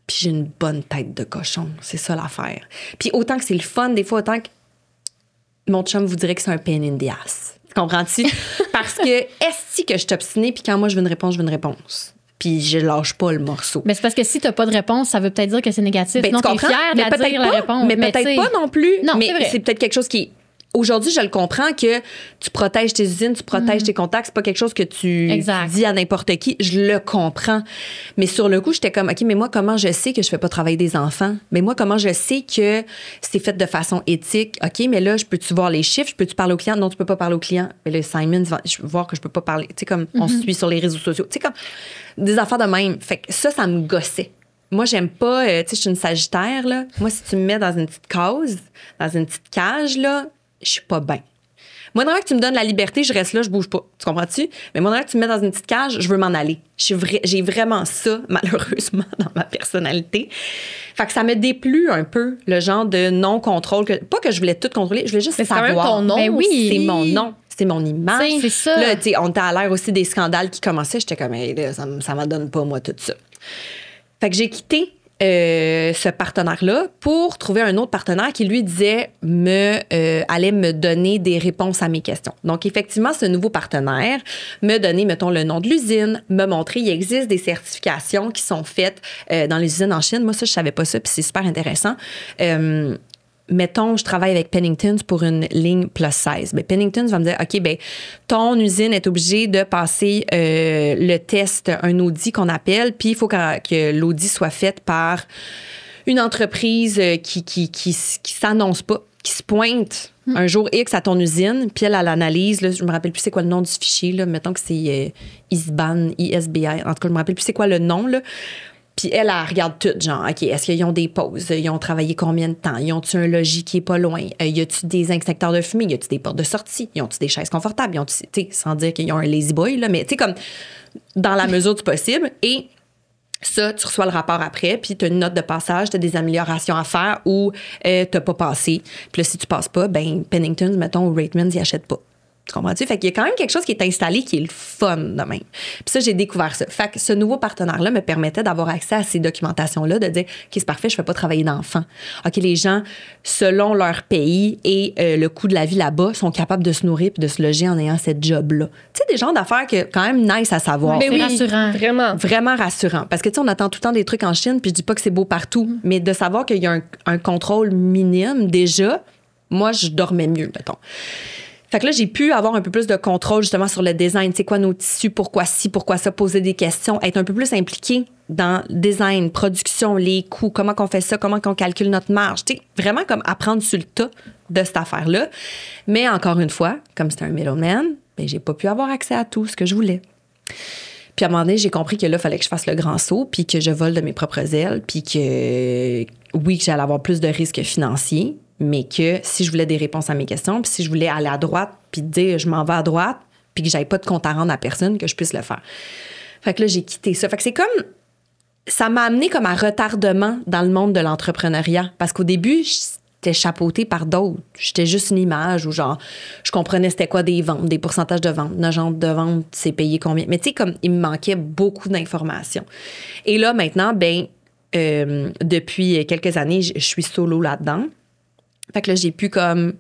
Puis j'ai une bonne tête de cochon. C'est ça l'affaire. Puis autant que c'est le fun, des fois, autant que mon chum vous dirait que c'est un pain in the ass. Tu comprends-tu? Parce que est-ce que je suis obstinée, puis quand moi je veux une réponse, je veux une réponse. Puis je lâche pas le morceau. Mais c'est parce que si t'as pas de réponse, ça veut peut-être dire que c'est négatif. Ben, non, t'es fière de dire la réponse. Mais peut-être pas non plus. Non, mais c'est peut-être quelque chose qui est... Aujourd'hui, je le comprends que tu protèges tes usines, tu protèges tes contacts. C'est pas quelque chose que tu dis à n'importe qui. Je le comprends. Mais sur le coup, j'étais comme, OK, mais moi, comment je sais que je fais pas travailler des enfants? Mais moi, comment je sais que c'est fait de façon éthique? OK, mais là, peux-tu voir les chiffres? Peux-tu parler au client? Non, tu peux pas parler au client. Mais là, Simon, je veux voir que je peux pas parler. Tu sais, comme on se suit sur les réseaux sociaux. Tu sais, comme des affaires de même. Fait que ça me gossait. moi, j'aime pas, tu sais, je suis une Sagittaire, là. Moi, si tu me mets dans une petite case, dans une petite cage, là, je suis pas bien. Moi, dans que tu me donnes la liberté, je reste là, je bouge pas. Tu comprends-tu? Mais moi, dans que tu me mets dans une petite cage, je veux m'en aller. J'ai vraiment ça, malheureusement, dans ma personnalité. Fait que ça me déplut un peu, le genre de non-contrôle. Pas que je voulais tout contrôler, je voulais juste savoir. C'est quand même ton nom. Ben oui, c'est mon nom. C'est mon image. C'est ça. Là, tu sais, on était à l'air aussi des scandales qui commençaient. J'étais comme, hey, là, ça m'en donne pas, moi, tout ça. Fait que j'ai quitté ce partenaire-là pour trouver un autre partenaire qui, lui, disait allait me donner des réponses à mes questions. Donc, effectivement, ce nouveau partenaire me donnait, mettons, le nom de l'usine, me montrer, il existe des certifications qui sont faites dans les usines en Chine. Moi, ça, je savais pas ça, puis c'est super intéressant. Mettons, je travaille avec Penningtons pour une ligne plus 16. Ben, Penningtons va me dire, OK, ben, ton usine est obligée de passer le test, un audit qu'on appelle, puis il faut que l'audit soit fait par une entreprise qui s'annonce pas, qui se pointe un jour X à ton usine, puis elle analyse, là, je me rappelle plus c'est quoi le nom du fichier, là, mettons que c'est ISBAN, ISBI, en tout cas, je me rappelle plus c'est quoi le nom, là. Puis elle regarde tout, genre, OK, est-ce qu'ils ont des pauses? Ils ont travaillé combien de temps? Ils ont-tu un logis qui est pas loin? Y a-tu des inspecteurs de fumée? Y a-tu des portes de sortie? Ils ont-tu des chaises confortables? Tu sais, sans dire qu'ils ont un lazy boy, là, mais tu sais, comme dans la mesure du possible. Et ça, tu reçois le rapport après, puis tu as une note de passage, tu as des améliorations à faire ou tu n'as pas passé. Puis là, si tu passes pas, ben Penningtons, mettons, ou Ratemans, ils n'achètent pas. Tu comprends-tu? Fait qu'il y a quand même quelque chose qui est installé qui est le fun de même. Puis ça, j'ai découvert ça. Fait que ce nouveau partenaire-là me permettait d'avoir accès à ces documentations-là, de dire, OK, c'est parfait, je ne fais pas travailler d'enfants. OK, les gens, selon leur pays et le coût de la vie là-bas, sont capables de se nourrir et de se loger en ayant cette job-là. Tu sais, des genres d'affaires que quand même nice à savoir. Mais oui, rassurant. Vraiment. Vraiment rassurant. Parce que, tu sais, on attend tout le temps des trucs en Chine, puis je dis pas que c'est beau partout, mais de savoir qu'il y a un contrôle minime, déjà, moi, je dormais mieux, mettons. Fait que là, j'ai pu avoir un peu plus de contrôle justement sur le design. C'est quoi nos tissus, pourquoi ci, pourquoi ça, poser des questions, être un peu plus impliqué dans le design, production, les coûts, comment qu'on fait ça, comment qu'on calcule notre marge. Tu sais, vraiment comme apprendre sur le tas de cette affaire-là. Mais encore une fois, comme c'est un middleman, ben, j'ai pas pu avoir accès à tout ce que je voulais. Puis à un moment donné, j'ai compris que là, il fallait que je fasse le grand saut, puis que je vole de mes propres ailes, puis que oui, que j'allais avoir plus de risques financiers, mais que si je voulais des réponses à mes questions, puis si je voulais aller à droite, puis dire je m'en vais à droite, puis que j'avais pas de compte à rendre à personne, que je puisse le faire. Fait que là, j'ai quitté ça. Fait que c'est comme... Ça m'a amené comme un retardement dans le monde de l'entrepreneuriat. Parce qu'au début, j'étais chapeautée par d'autres. J'étais juste une image où genre, je comprenais c'était quoi des ventes, des pourcentages de ventes, une agente de vente, c'est payé combien. Mais tu sais, comme il me manquait beaucoup d'informations. Et là, maintenant, ben depuis quelques années, je suis solo là-dedans. Fait que là, j'ai pu comme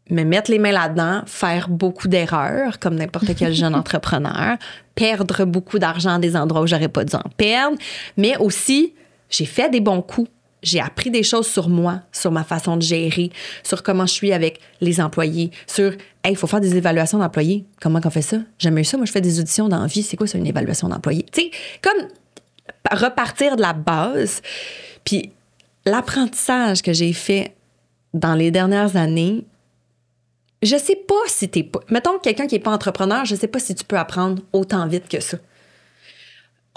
me mettre les mains là-dedans, faire beaucoup d'erreurs, comme n'importe quel jeune entrepreneur, perdre beaucoup d'argent à des endroits où j'aurais pas dû en perdre, mais aussi, j'ai fait des bons coups. J'ai appris des choses sur moi, sur ma façon de gérer, sur comment je suis avec les employés, sur, hey, il faut faire des évaluations d'employés. Comment qu'on fait ça? J'aime mieux ça. Moi, je fais des auditions dans la vie. C'est quoi, ça, une évaluation d'employés? Tu sais, comme repartir de la base. Puis l'apprentissage que j'ai fait dans les dernières années, je sais pas si t'es pas... Mettons, quelqu'un qui est pas entrepreneur, je sais pas si tu peux apprendre autant vite que ça.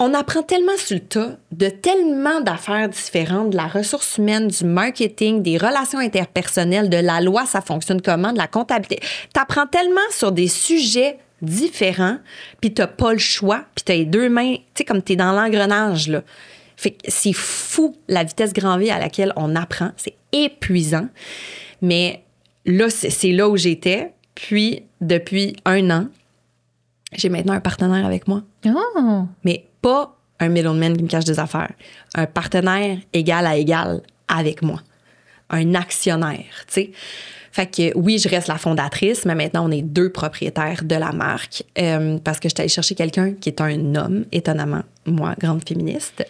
On apprend tellement sur le tas de tellement d'affaires différentes, de la ressource humaine, du marketing, des relations interpersonnelles, de la loi, ça fonctionne comment, de la comptabilité. T'apprends tellement sur des sujets différents, puis t'as pas le choix, puis t'as les deux mains, tu sais, comme t'es dans l'engrenage, là. Fait que c'est fou la vitesse grand V à laquelle on apprend. C'est épuisant. Mais là, c'est là où j'étais. Puis, depuis 1 an, j'ai maintenant un partenaire avec moi. Oh! Mais pas un middleman qui me cache des affaires. Un partenaire égal à égal avec moi. Un actionnaire, tu sais. Fait que oui, je reste la fondatrice, mais maintenant, on est 2 propriétaires de la marque parce que je suis allée chercher quelqu'un qui est un homme, étonnamment, moi, grande féministe,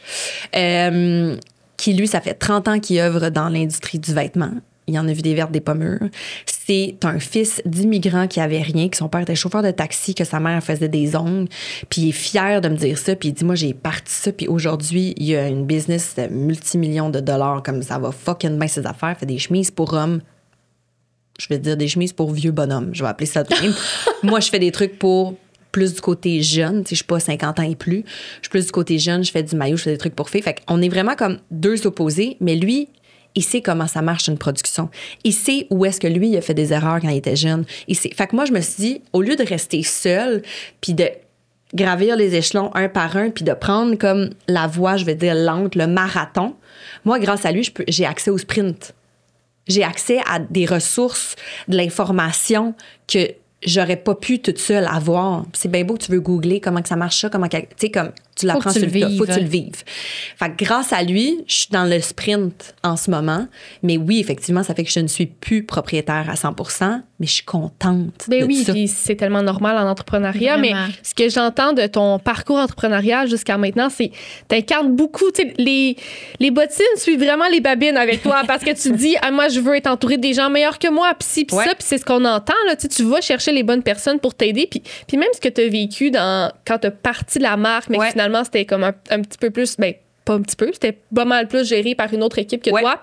qui, lui, ça fait 30 ans qu'il œuvre dans l'industrie du vêtement. Il en a vu des vertes, des pas mûres. C'est un fils d'immigrants qui avait rien, que son père était chauffeur de taxi, que sa mère faisait des ongles. Puis il est fier de me dire ça. Puis il dit, moi, j'ai parti ça. Puis aujourd'hui, il y a une business de multimillions de dollars. Comme ça va fucking bien ses affaires. Fait des chemises pour hommes. Je vais dire des chemises pour vieux bonhommes. Je vais appeler ça de même. Moi, je fais des trucs pour plus du côté jeune. Tu sais, je suis pas 50 ans et plus. Je suis plus du côté jeune. Je fais du maillot, je fais des trucs pour filles. Fait qu'on est vraiment comme deux opposés. Mais lui, il sait comment ça marche une production. Il sait où est-ce que lui, il a fait des erreurs quand il était jeune. Il sait. Fait que moi, je me suis dit, au lieu de rester seule, puis de gravir les échelons un par un, puis de prendre comme la voie, je vais dire, lente, le marathon, moi, grâce à lui, j'ai accès au sprint. J'ai accès à des ressources, de l'information que j'aurais pas pu toute seule avoir. C'est bien beau que tu veux googler comment que ça marche ça, comment tu sais, comme tu l'apprends sur le tas. Faut que tu le vives. Fait que grâce à lui, je suis dans le sprint en ce moment. Mais oui, effectivement, ça fait que je ne suis plus propriétaire à 100%, mais je suis contente de oui, ça. Puis c'est tellement normal en entrepreneuriat. Vraiment. Mais ce que j'entends de ton parcours entrepreneurial jusqu'à maintenant, c'est t'incarnes beaucoup. Tu sais, les bottines suivent vraiment les babines avec toi parce que tu dis, moi, je veux être entourée des gens meilleurs que moi. Puis ci, puis ça. Puis c'est ce qu'on entend. Là. Tu vas chercher les bonnes personnes pour t'aider. Puis même ce que tu as vécu quand tu as parti de la marque, mais que finalement, c'était comme un petit peu plus, ben pas un petit peu, c'était pas mal plus géré par une autre équipe que toi.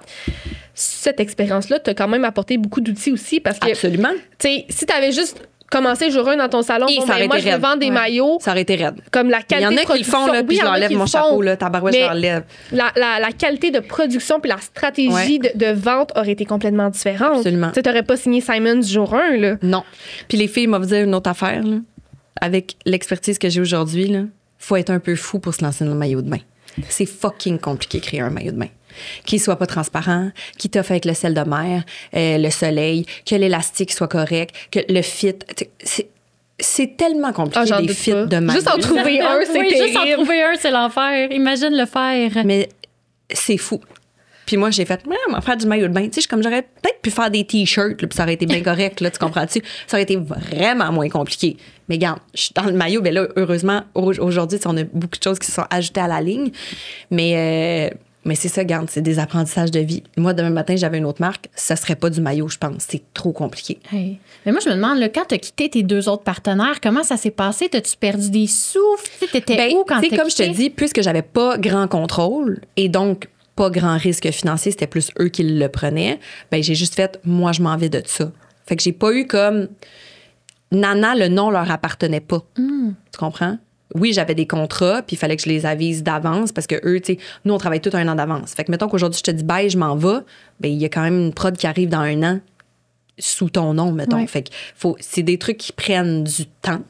Cette expérience-là t'a quand même apporté beaucoup d'outils aussi parce que... Absolument. Tu sais, si t'avais juste commencé jour 1 dans ton salon, moi, je veux vendre des maillots. Ça aurait été raide. Comme la qualité de production. Il y en a qui le font, là, puis je leur lève mon chapeau, là, tabarouette, je leur lève. La qualité de production puis la stratégie de vente aurait été complètement différente. Absolument. Tu t'aurais pas signé Simon du jour 1, là. Non. Puis les filles, m'ont dit une autre affaire, là. Avec l'expertise que j'ai aujourd'hui, là, faut être un peu fou pour se lancer dans le maillot de bain. C'est fucking compliqué créer un maillot de bain. Qu'il soit pas transparent, qu'il t'offre avec le sel de mer, le soleil, que l'élastique soit correct, que le fit... C'est tellement compliqué, des fits de maillot. Juste en trouver un, c'est terrible. Juste en trouver un, c'est l'enfer. Imagine le faire. Mais c'est fou. Puis moi, j'ai fait, on va faire du maillot de bain. Tu sais, j'aurais peut-être pu faire des T-shirts, là, puis ça aurait été bien correct, là, tu comprends-tu? Ça aurait été vraiment moins compliqué. Mais regarde, je suis dans le maillot, mais là, heureusement, aujourd'hui, on a beaucoup de choses qui se sont ajoutées à la ligne. Mais c'est ça, regarde, c'est des apprentissages de vie. Moi, demain matin, j'avais une autre marque, ça serait pas du maillot, je pense. C'est trop compliqué. Hey. Mais moi, je me demande, là, quand tu as quitté tes deux autres partenaires, comment ça s'est passé? T'as-tu perdu des sous? T'étais où quand t'as quitté? Comme je te dis, puisque j'avais pas grand contrôle, et donc pas grand risque financier, c'était plus eux qui le prenaient, ben j'ai juste fait, moi, je m'en vais de ça. Fait que j'ai pas eu comme... Nana, le nom leur appartenait pas. Tu comprends? Oui, j'avais des contrats, puis il fallait que je les avise d'avance parce que eux, tu sais, nous, on travaille tout un an d'avance. Fait que mettons qu'aujourd'hui, je te dis bye, je m'en vais, ben il y a quand même une prod qui arrive dans un an sous ton nom, mettons. Ouais. Fait que c'est des trucs qui prennent du temps.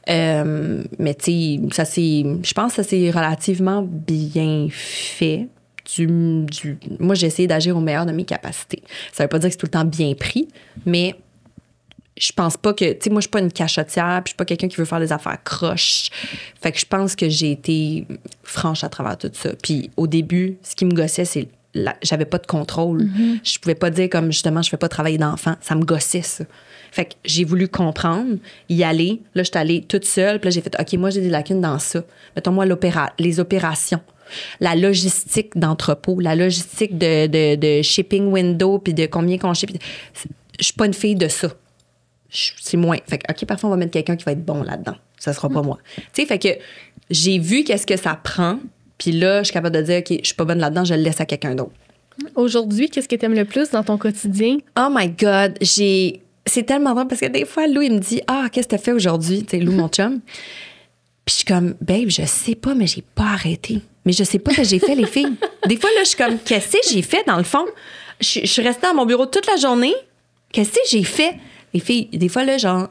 Mais tu sais, je pense que ça s'est relativement bien fait. Moi, j'ai essayé d'agir au meilleur de mes capacités. Ça veut pas dire que c'est tout le temps bien pris, mais je pense pas que... Tu sais, moi, je suis pas une cachotière, puis je suis pas quelqu'un qui veut faire des affaires croches. Fait que je pense que j'ai été franche à travers tout ça. Puis au début, ce qui me gossait, c'est... J'avais pas de contrôle. Mm-hmm. Je pouvais pas dire comme, justement, je fais pas travailler d'enfant. Ça me gossait, ça. Fait que j'ai voulu comprendre, y aller. Là, j'étais allée toute seule, puis là, j'ai fait, OK, moi, j'ai des lacunes dans ça. Mettons-moi les opérations. La logistique d'entrepôt, la logistique de shipping window, puis de combien qu'on ship. Je suis pas une fille de ça. C'est moins. Fait que, OK, parfois, on va mettre quelqu'un qui va être bon là-dedans. Ça sera pas moi. Tu sais, fait que j'ai vu qu'est-ce que ça prend, puis là, je suis capable de dire, OK, je suis pas bonne là-dedans, je le laisse à quelqu'un d'autre. Aujourd'hui, qu'est-ce que tu aimes le plus dans ton quotidien? Oh my God, c'est tellement drôle parce que des fois, Lou, il me dit, qu'est-ce que t'as fait aujourd'hui? Tu sais, Lou, mon chum. Puis je suis comme, babe, je sais pas, mais j'ai pas arrêté. Mais je sais pas ce que j'ai fait, les filles. Des fois, là, je suis comme, qu'est-ce que j'ai fait, dans le fond? Je suis restée à mon bureau toute la journée. Qu'est-ce que j'ai fait? Les filles, des fois, là, genre,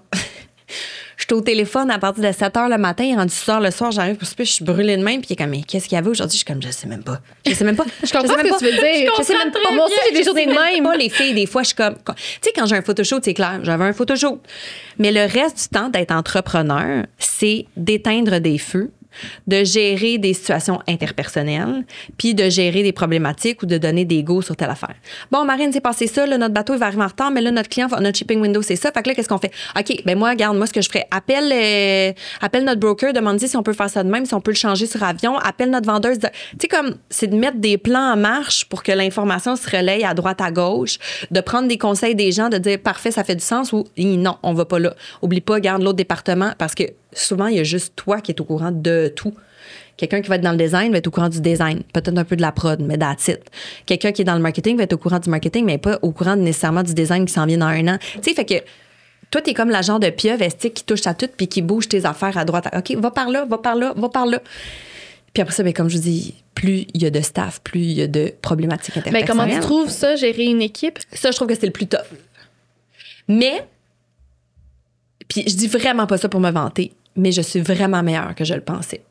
je suis au téléphone à partir de 7 h le matin, rendu 6 h le soir, j'arrive pour souper, je suis brûlée de même, puis il est comme, mais qu'est-ce qu'il y avait aujourd'hui? Je suis comme, je sais même pas. Je comprends ce que tu veux dire. Je sais même pas. Moi aussi, j'ai des journées de même. Pas les filles, des fois, je suis comme, tu sais, quand j'ai un photoshoot, c'est clair, j'avais un photoshoot. Mais le reste du temps d'être entrepreneur, c'est d'éteindre des feux, de gérer des situations interpersonnelles, puis de gérer des problématiques ou de donner des go sur telle affaire. Bon, Marine, c'est passé ça, là, notre bateau il va arriver en retard, mais là, notre client, notre shipping window, c'est ça. Fait que là, qu'est-ce qu'on fait? OK, ben moi, regarde, moi, ce que je ferais, appelle notre broker, demande-lui si on peut faire ça de même, si on peut le changer sur avion, appelle notre vendeuse. Tu sais, comme, c'est de mettre des plans en marche pour que l'information se relaye à droite, à gauche, de prendre des conseils des gens, de dire, parfait, ça fait du sens ou non, on va pas là. Oublie pas, garde l'autre département parce que souvent, il y a juste toi qui es au courant de tout. Quelqu'un qui va être dans le design va être au courant du design, peut-être un peu de la prod, mais that's it. Quelqu'un qui est dans le marketing va être au courant du marketing, mais pas au courant nécessairement du design qui s'en vient dans un an. Tu sais, fait que toi, t'es comme la genre de pieuvre estique qui touche à tout puis qui bouge tes affaires à droite. OK, va par là, va par là, va par là. Puis après ça, ben, comme je vous dis, plus il y a de staff, plus il y a de problématiques interpersonnelles. Mais comment tu trouves ça, gérer une équipe? Ça, je trouve que c'est le plus tough. Mais, puis je dis vraiment pas ça pour me vanter, mais je suis vraiment meilleure que je le pensais.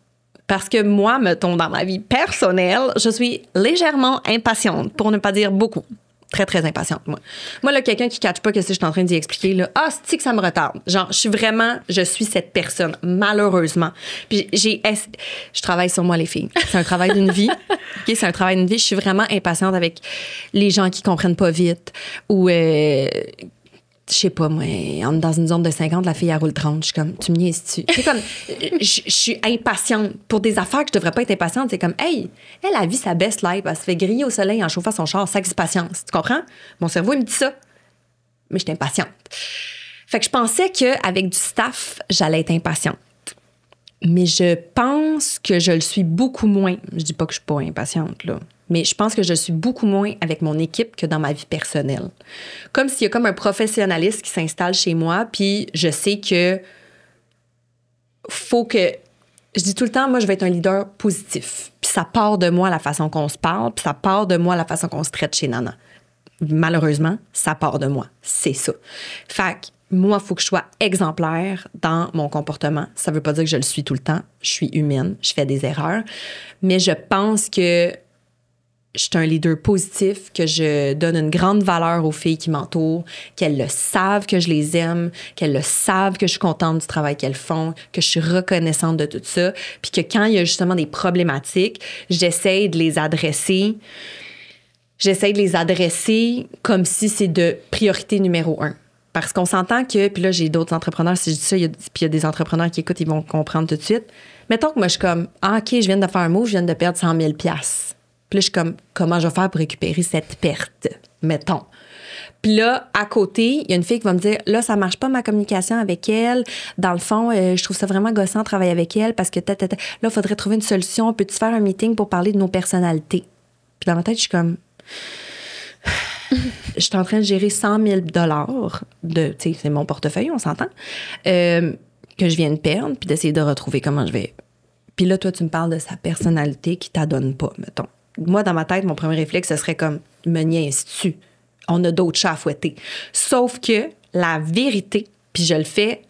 Parce que moi, mettons, dans ma vie personnelle, je suis légèrement impatiente, pour ne pas dire beaucoup. Très, très impatiente, moi. Moi, là, quelqu'un qui ne catch pas que si je suis en train d'y expliquer, là, c'est que ça me retarde. Genre, je suis cette personne, malheureusement. Puis je travaille sur moi, les filles. C'est un travail d'une vie. OK, c'est un travail d'une vie. Je suis vraiment impatiente avec les gens qui comprennent pas vite ou je sais pas, moi, dans une zone de 50, la fille, elle roule 30. Je suis comme, tu me niaises-tu? C'est comme, je suis impatiente. Pour des affaires que je devrais pas être impatiente, c'est comme, hey, elle a vu sa best life, elle se fait griller au soleil en chauffant son char, sac de patience. Tu comprends? Mon cerveau, il me dit ça. Mais je suis impatiente. Fait que je pensais qu'avec du staff, j'allais être impatiente. Mais je pense que je le suis beaucoup moins. Je dis pas que je suis pas impatiente, là. Mais je pense que je suis beaucoup moins avec mon équipe que dans ma vie personnelle. Comme s'il y a comme un professionnaliste qui s'installe chez moi, puis je sais que faut que... Je dis tout le temps, moi, je vais être un leader positif. Puis ça part de moi la façon qu'on se parle, puis ça part de moi la façon qu'on se traite chez Nana. Malheureusement, ça part de moi. C'est ça. Fait que moi, il faut que je sois exemplaire dans mon comportement. Ça veut pas dire que je le suis tout le temps. Je suis humaine, je fais des erreurs. Mais je pense que je suis un leader positif, que je donne une grande valeur aux filles qui m'entourent, qu'elles le savent que je les aime, qu'elles le savent que je suis contente du travail qu'elles font, que je suis reconnaissante de tout ça, puis que quand il y a justement des problématiques, j'essaie de les adresser comme si c'est de priorité numéro 1. Parce qu'on s'entend que, puis là, j'ai d'autres entrepreneurs, si je dis ça, puis il y a des entrepreneurs qui écoutent, ils vont comprendre tout de suite. Mettons que moi, je suis comme, OK, je viens de faire un move, je viens de perdre 100 000 $. Puis là, je suis comme, comment je vais faire pour récupérer cette perte, mettons. Puis là, à côté, il y a une fille qui va me dire, là, ça marche pas ma communication avec elle. Dans le fond, je trouve ça vraiment gossant de travailler avec elle parce que là, il faudrait trouver une solution. Peux-tu faire un meeting pour parler de nos personnalités? Puis dans ma tête, je suis comme, je suis en train de gérer 100 000 $ de, tu sais, c'est mon portefeuille, on s'entend, que je viens de perdre, puis d'essayer de retrouver comment je vais. Puis là, toi, tu me parles de sa personnalité qui t'adonne pas, mettons. Moi, dans ma tête, mon premier réflexe, ce serait comme, me niaises-tu? On a d'autres chats à fouetter. Sauf que la vérité, puis je le fais,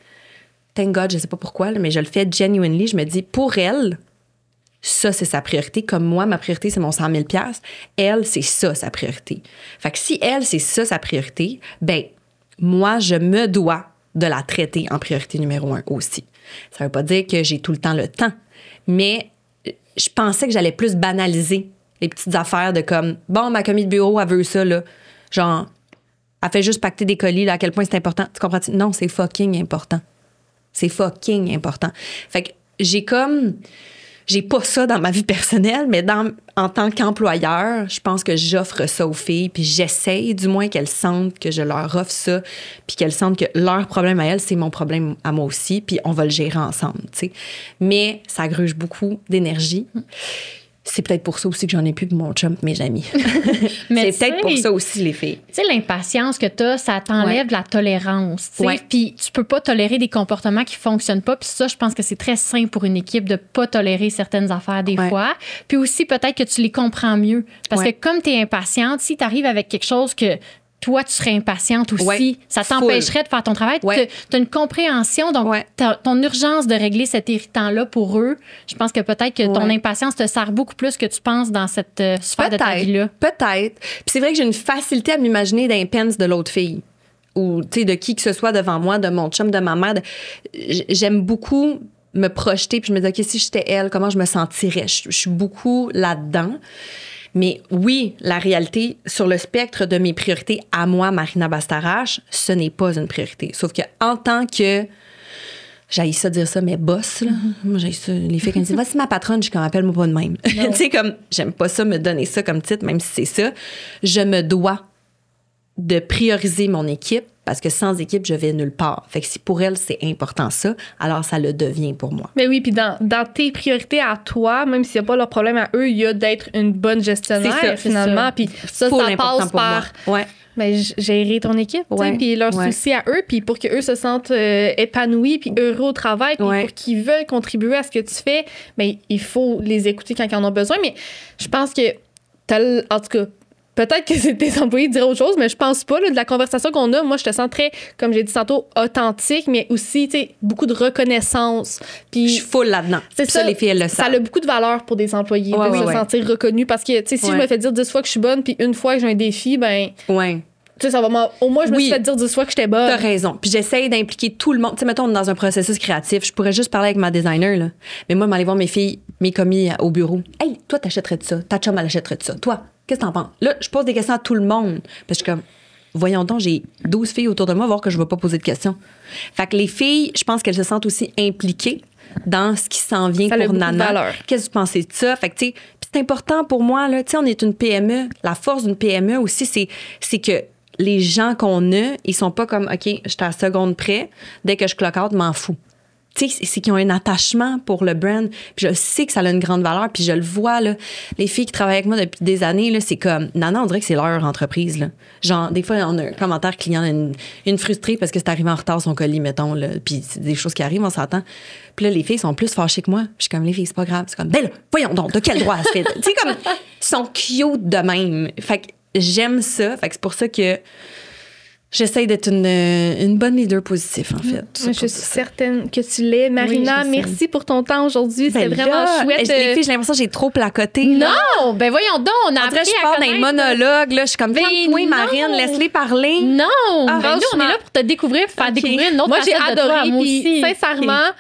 thank God, je sais pas pourquoi, mais je le fais genuinely, je me dis, pour elle, ça, c'est sa priorité. Comme moi, ma priorité, c'est mon 100 000 $. Elle, c'est ça, sa priorité. Fait que si elle, c'est ça, sa priorité, ben moi, je me dois de la traiter en priorité numéro 1 aussi. Ça veut pas dire que j'ai tout le temps le temps, mais je pensais que j'allais plus banaliser les petites affaires de comme, bon, ma commis de bureau, elle veut ça, là. Genre, elle fait juste pacter des colis, là, à quel point c'est important. Tu comprends-tu? Non, c'est fucking important. C'est fucking important. Fait que j'ai pas ça dans ma vie personnelle, mais en tant qu'employeur, je pense que j'offre ça aux filles, puis j'essaye du moins qu'elles sentent que je leur offre ça, puis qu'elles sentent que leur problème à elles, c'est mon problème à moi aussi, puis on va le gérer ensemble, tu sais. Mais ça gruge beaucoup d'énergie. C'est peut-être pour ça aussi que j'en ai plus de mon chum mes amis. Mais c'est peut-être pour ça aussi, les filles. Tu sais, l'impatience que tu as, ça t'enlève la tolérance. Puis tu peux pas tolérer des comportements qui fonctionnent pas. Puis ça, je pense que c'est très sain pour une équipe de pas tolérer certaines affaires des fois. Puis aussi, peut-être que tu les comprends mieux. Parce que comme tu es impatiente, si tu arrives avec quelque chose que toi, tu serais impatiente aussi, ça t'empêcherait de faire ton travail. Tu as une compréhension, donc ton urgence de régler cet irritant-là pour eux, je pense que peut-être que ton impatience te sert beaucoup plus que tu penses dans cette sphère de ta vie-là. Peut-être. Puis c'est vrai que j'ai une facilité à m'imaginer d'un pence de l'autre fille ou de qui que ce soit devant moi, de mon chum, de ma mère. J'aime beaucoup me projeter puis je me dis, OK, si j'étais elle, comment je me sentirais? Je suis beaucoup là-dedans. Mais oui, la réalité, sur le spectre de mes priorités à moi, Marina Bastarache, ce n'est pas une priorité. Sauf qu'en tant que... J'haïs ça dire ça, mais boss, là. Moi, j'haïs ça. Les filles qui me disent, voici ma patronne, je suis comme, appelle-moi pas de même. Tu sais, comme, j'aime pas ça, me donner ça comme titre, même si c'est ça. Je me dois de prioriser mon équipe parce que sans équipe, je vais nulle part. Fait que si pour elle, c'est important ça, alors ça le devient pour moi. Mais oui, puis dans tes priorités à toi, même s'il n'y a pas leur problème à eux, il y a d'être une bonne gestionnaire, finalement. Puis ça passe par gérer ton équipe, puis leurs soucis à eux, puis pour qu'eux se sentent épanouis, puis heureux au travail, puis pour qu'ils veulent contribuer à ce que tu fais, mais il faut les écouter quand ils en ont besoin. Mais je pense que, en tout cas, peut-être que tes employés diraient autre chose, mais je pense pas. Là, de la conversation qu'on a, moi, je te sens très, comme j'ai dit tantôt, authentique, mais aussi, tu sais, beaucoup de reconnaissance. Puis, je suis full là-dedans. C'est ça, les filles, elles le savent. Ça a beaucoup de valeur pour des employés de se sentir reconnus. Parce que, tu sais, si je me fais dire 10 fois que je suis bonne, puis une fois que j'ai un défi, ben... Ouais. Tu sais, ça va au moins, je me suis fait dire 10 fois que j'étais bonne. T'as raison. Puis j'essaye d'impliquer tout le monde. Tu sais, mettons, on est dans un processus créatif. Je pourrais juste parler avec ma designer, là. Mais moi, m'aller voir mes filles, mes commis au bureau. Hey, toi, t'achèterais de ça. Ta chum, elle achèterait de ça. Toi, qu'est-ce que t'en penses? Là, je pose des questions à tout le monde. Parce que, comme, voyons donc, j'ai 12 filles autour de moi, voir que je ne vais pas poser de questions. Fait que les filles, je pense qu'elles se sentent aussi impliquées dans ce qui s'en vient pour Nana. Qu'est-ce que vous pensez de ça? Fait que, tu sais, c'est important pour moi, là. Tu sais, on est une PME. La force d'une PME aussi, c'est que les gens qu'on a, ils sont pas comme, OK, j'étais à la seconde près. Dès que je clock out, m'en fous. Tu sais, c'est qu'ils ont un attachement pour le brand. Puis je sais que ça a une grande valeur. Puis je le vois, là. Les filles qui travaillent avec moi depuis des années, là, c'est comme, Nana, on dirait que c'est leur entreprise, là. Genre, des fois, on a un commentaire client, une frustrée parce que c'est arrivé en retard son colis, mettons, là. Puis c'est des choses qui arrivent, on s'entend. Puis là, les filles sont plus fâchées que moi. Puis je suis comme, les filles, c'est pas grave. C'est comme, ben là, voyons donc, de quel droit elle se fait? Tu sais, comme, ils sont cute de même. Fait que j'aime ça. Fait que c'est pour ça que j'essaie d'être une bonne leader positive, en fait. Je suis certaine que tu l'es. Marina, merci pour ton temps aujourd'hui. C'était vraiment chouette. Les filles, j'ai l'impression que j'ai trop placoté. Non! Ben voyons donc, on a appris je pars dans les monologues. Là, je suis comme, oui, Marine, laisse-les parler. Non! Nous, on est là pour te découvrir, pour faire découvrir une autre facette de toi. Moi, j'ai adoré. Puis, sincèrement,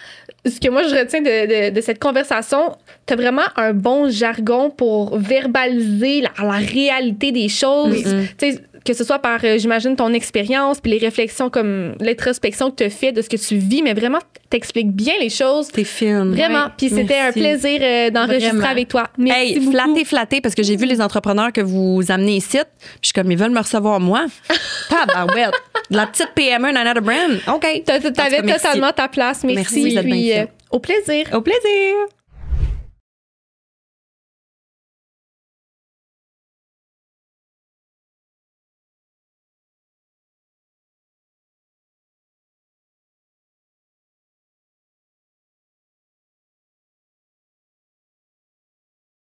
ce que moi, je retiens de cette conversation, tu as vraiment un bon jargon pour verbaliser la réalité des choses. Tu sais, que ce soit par, j'imagine, ton expérience, puis les réflexions comme l'introspection que tu as fait de ce que tu vis, mais vraiment, t'expliques bien les choses. T'es fine. Vraiment. Puis c'était un plaisir d'enregistrer avec toi. Merci beaucoup. Flatté, parce que j'ai vu les entrepreneurs que vous amenez ici. Puis je suis comme, ils veulent me recevoir moi. Tabarouette. De la petite PME, Nana the Brand. OK. T'avais totalement ta place. Merci. Puis, au plaisir. Au plaisir.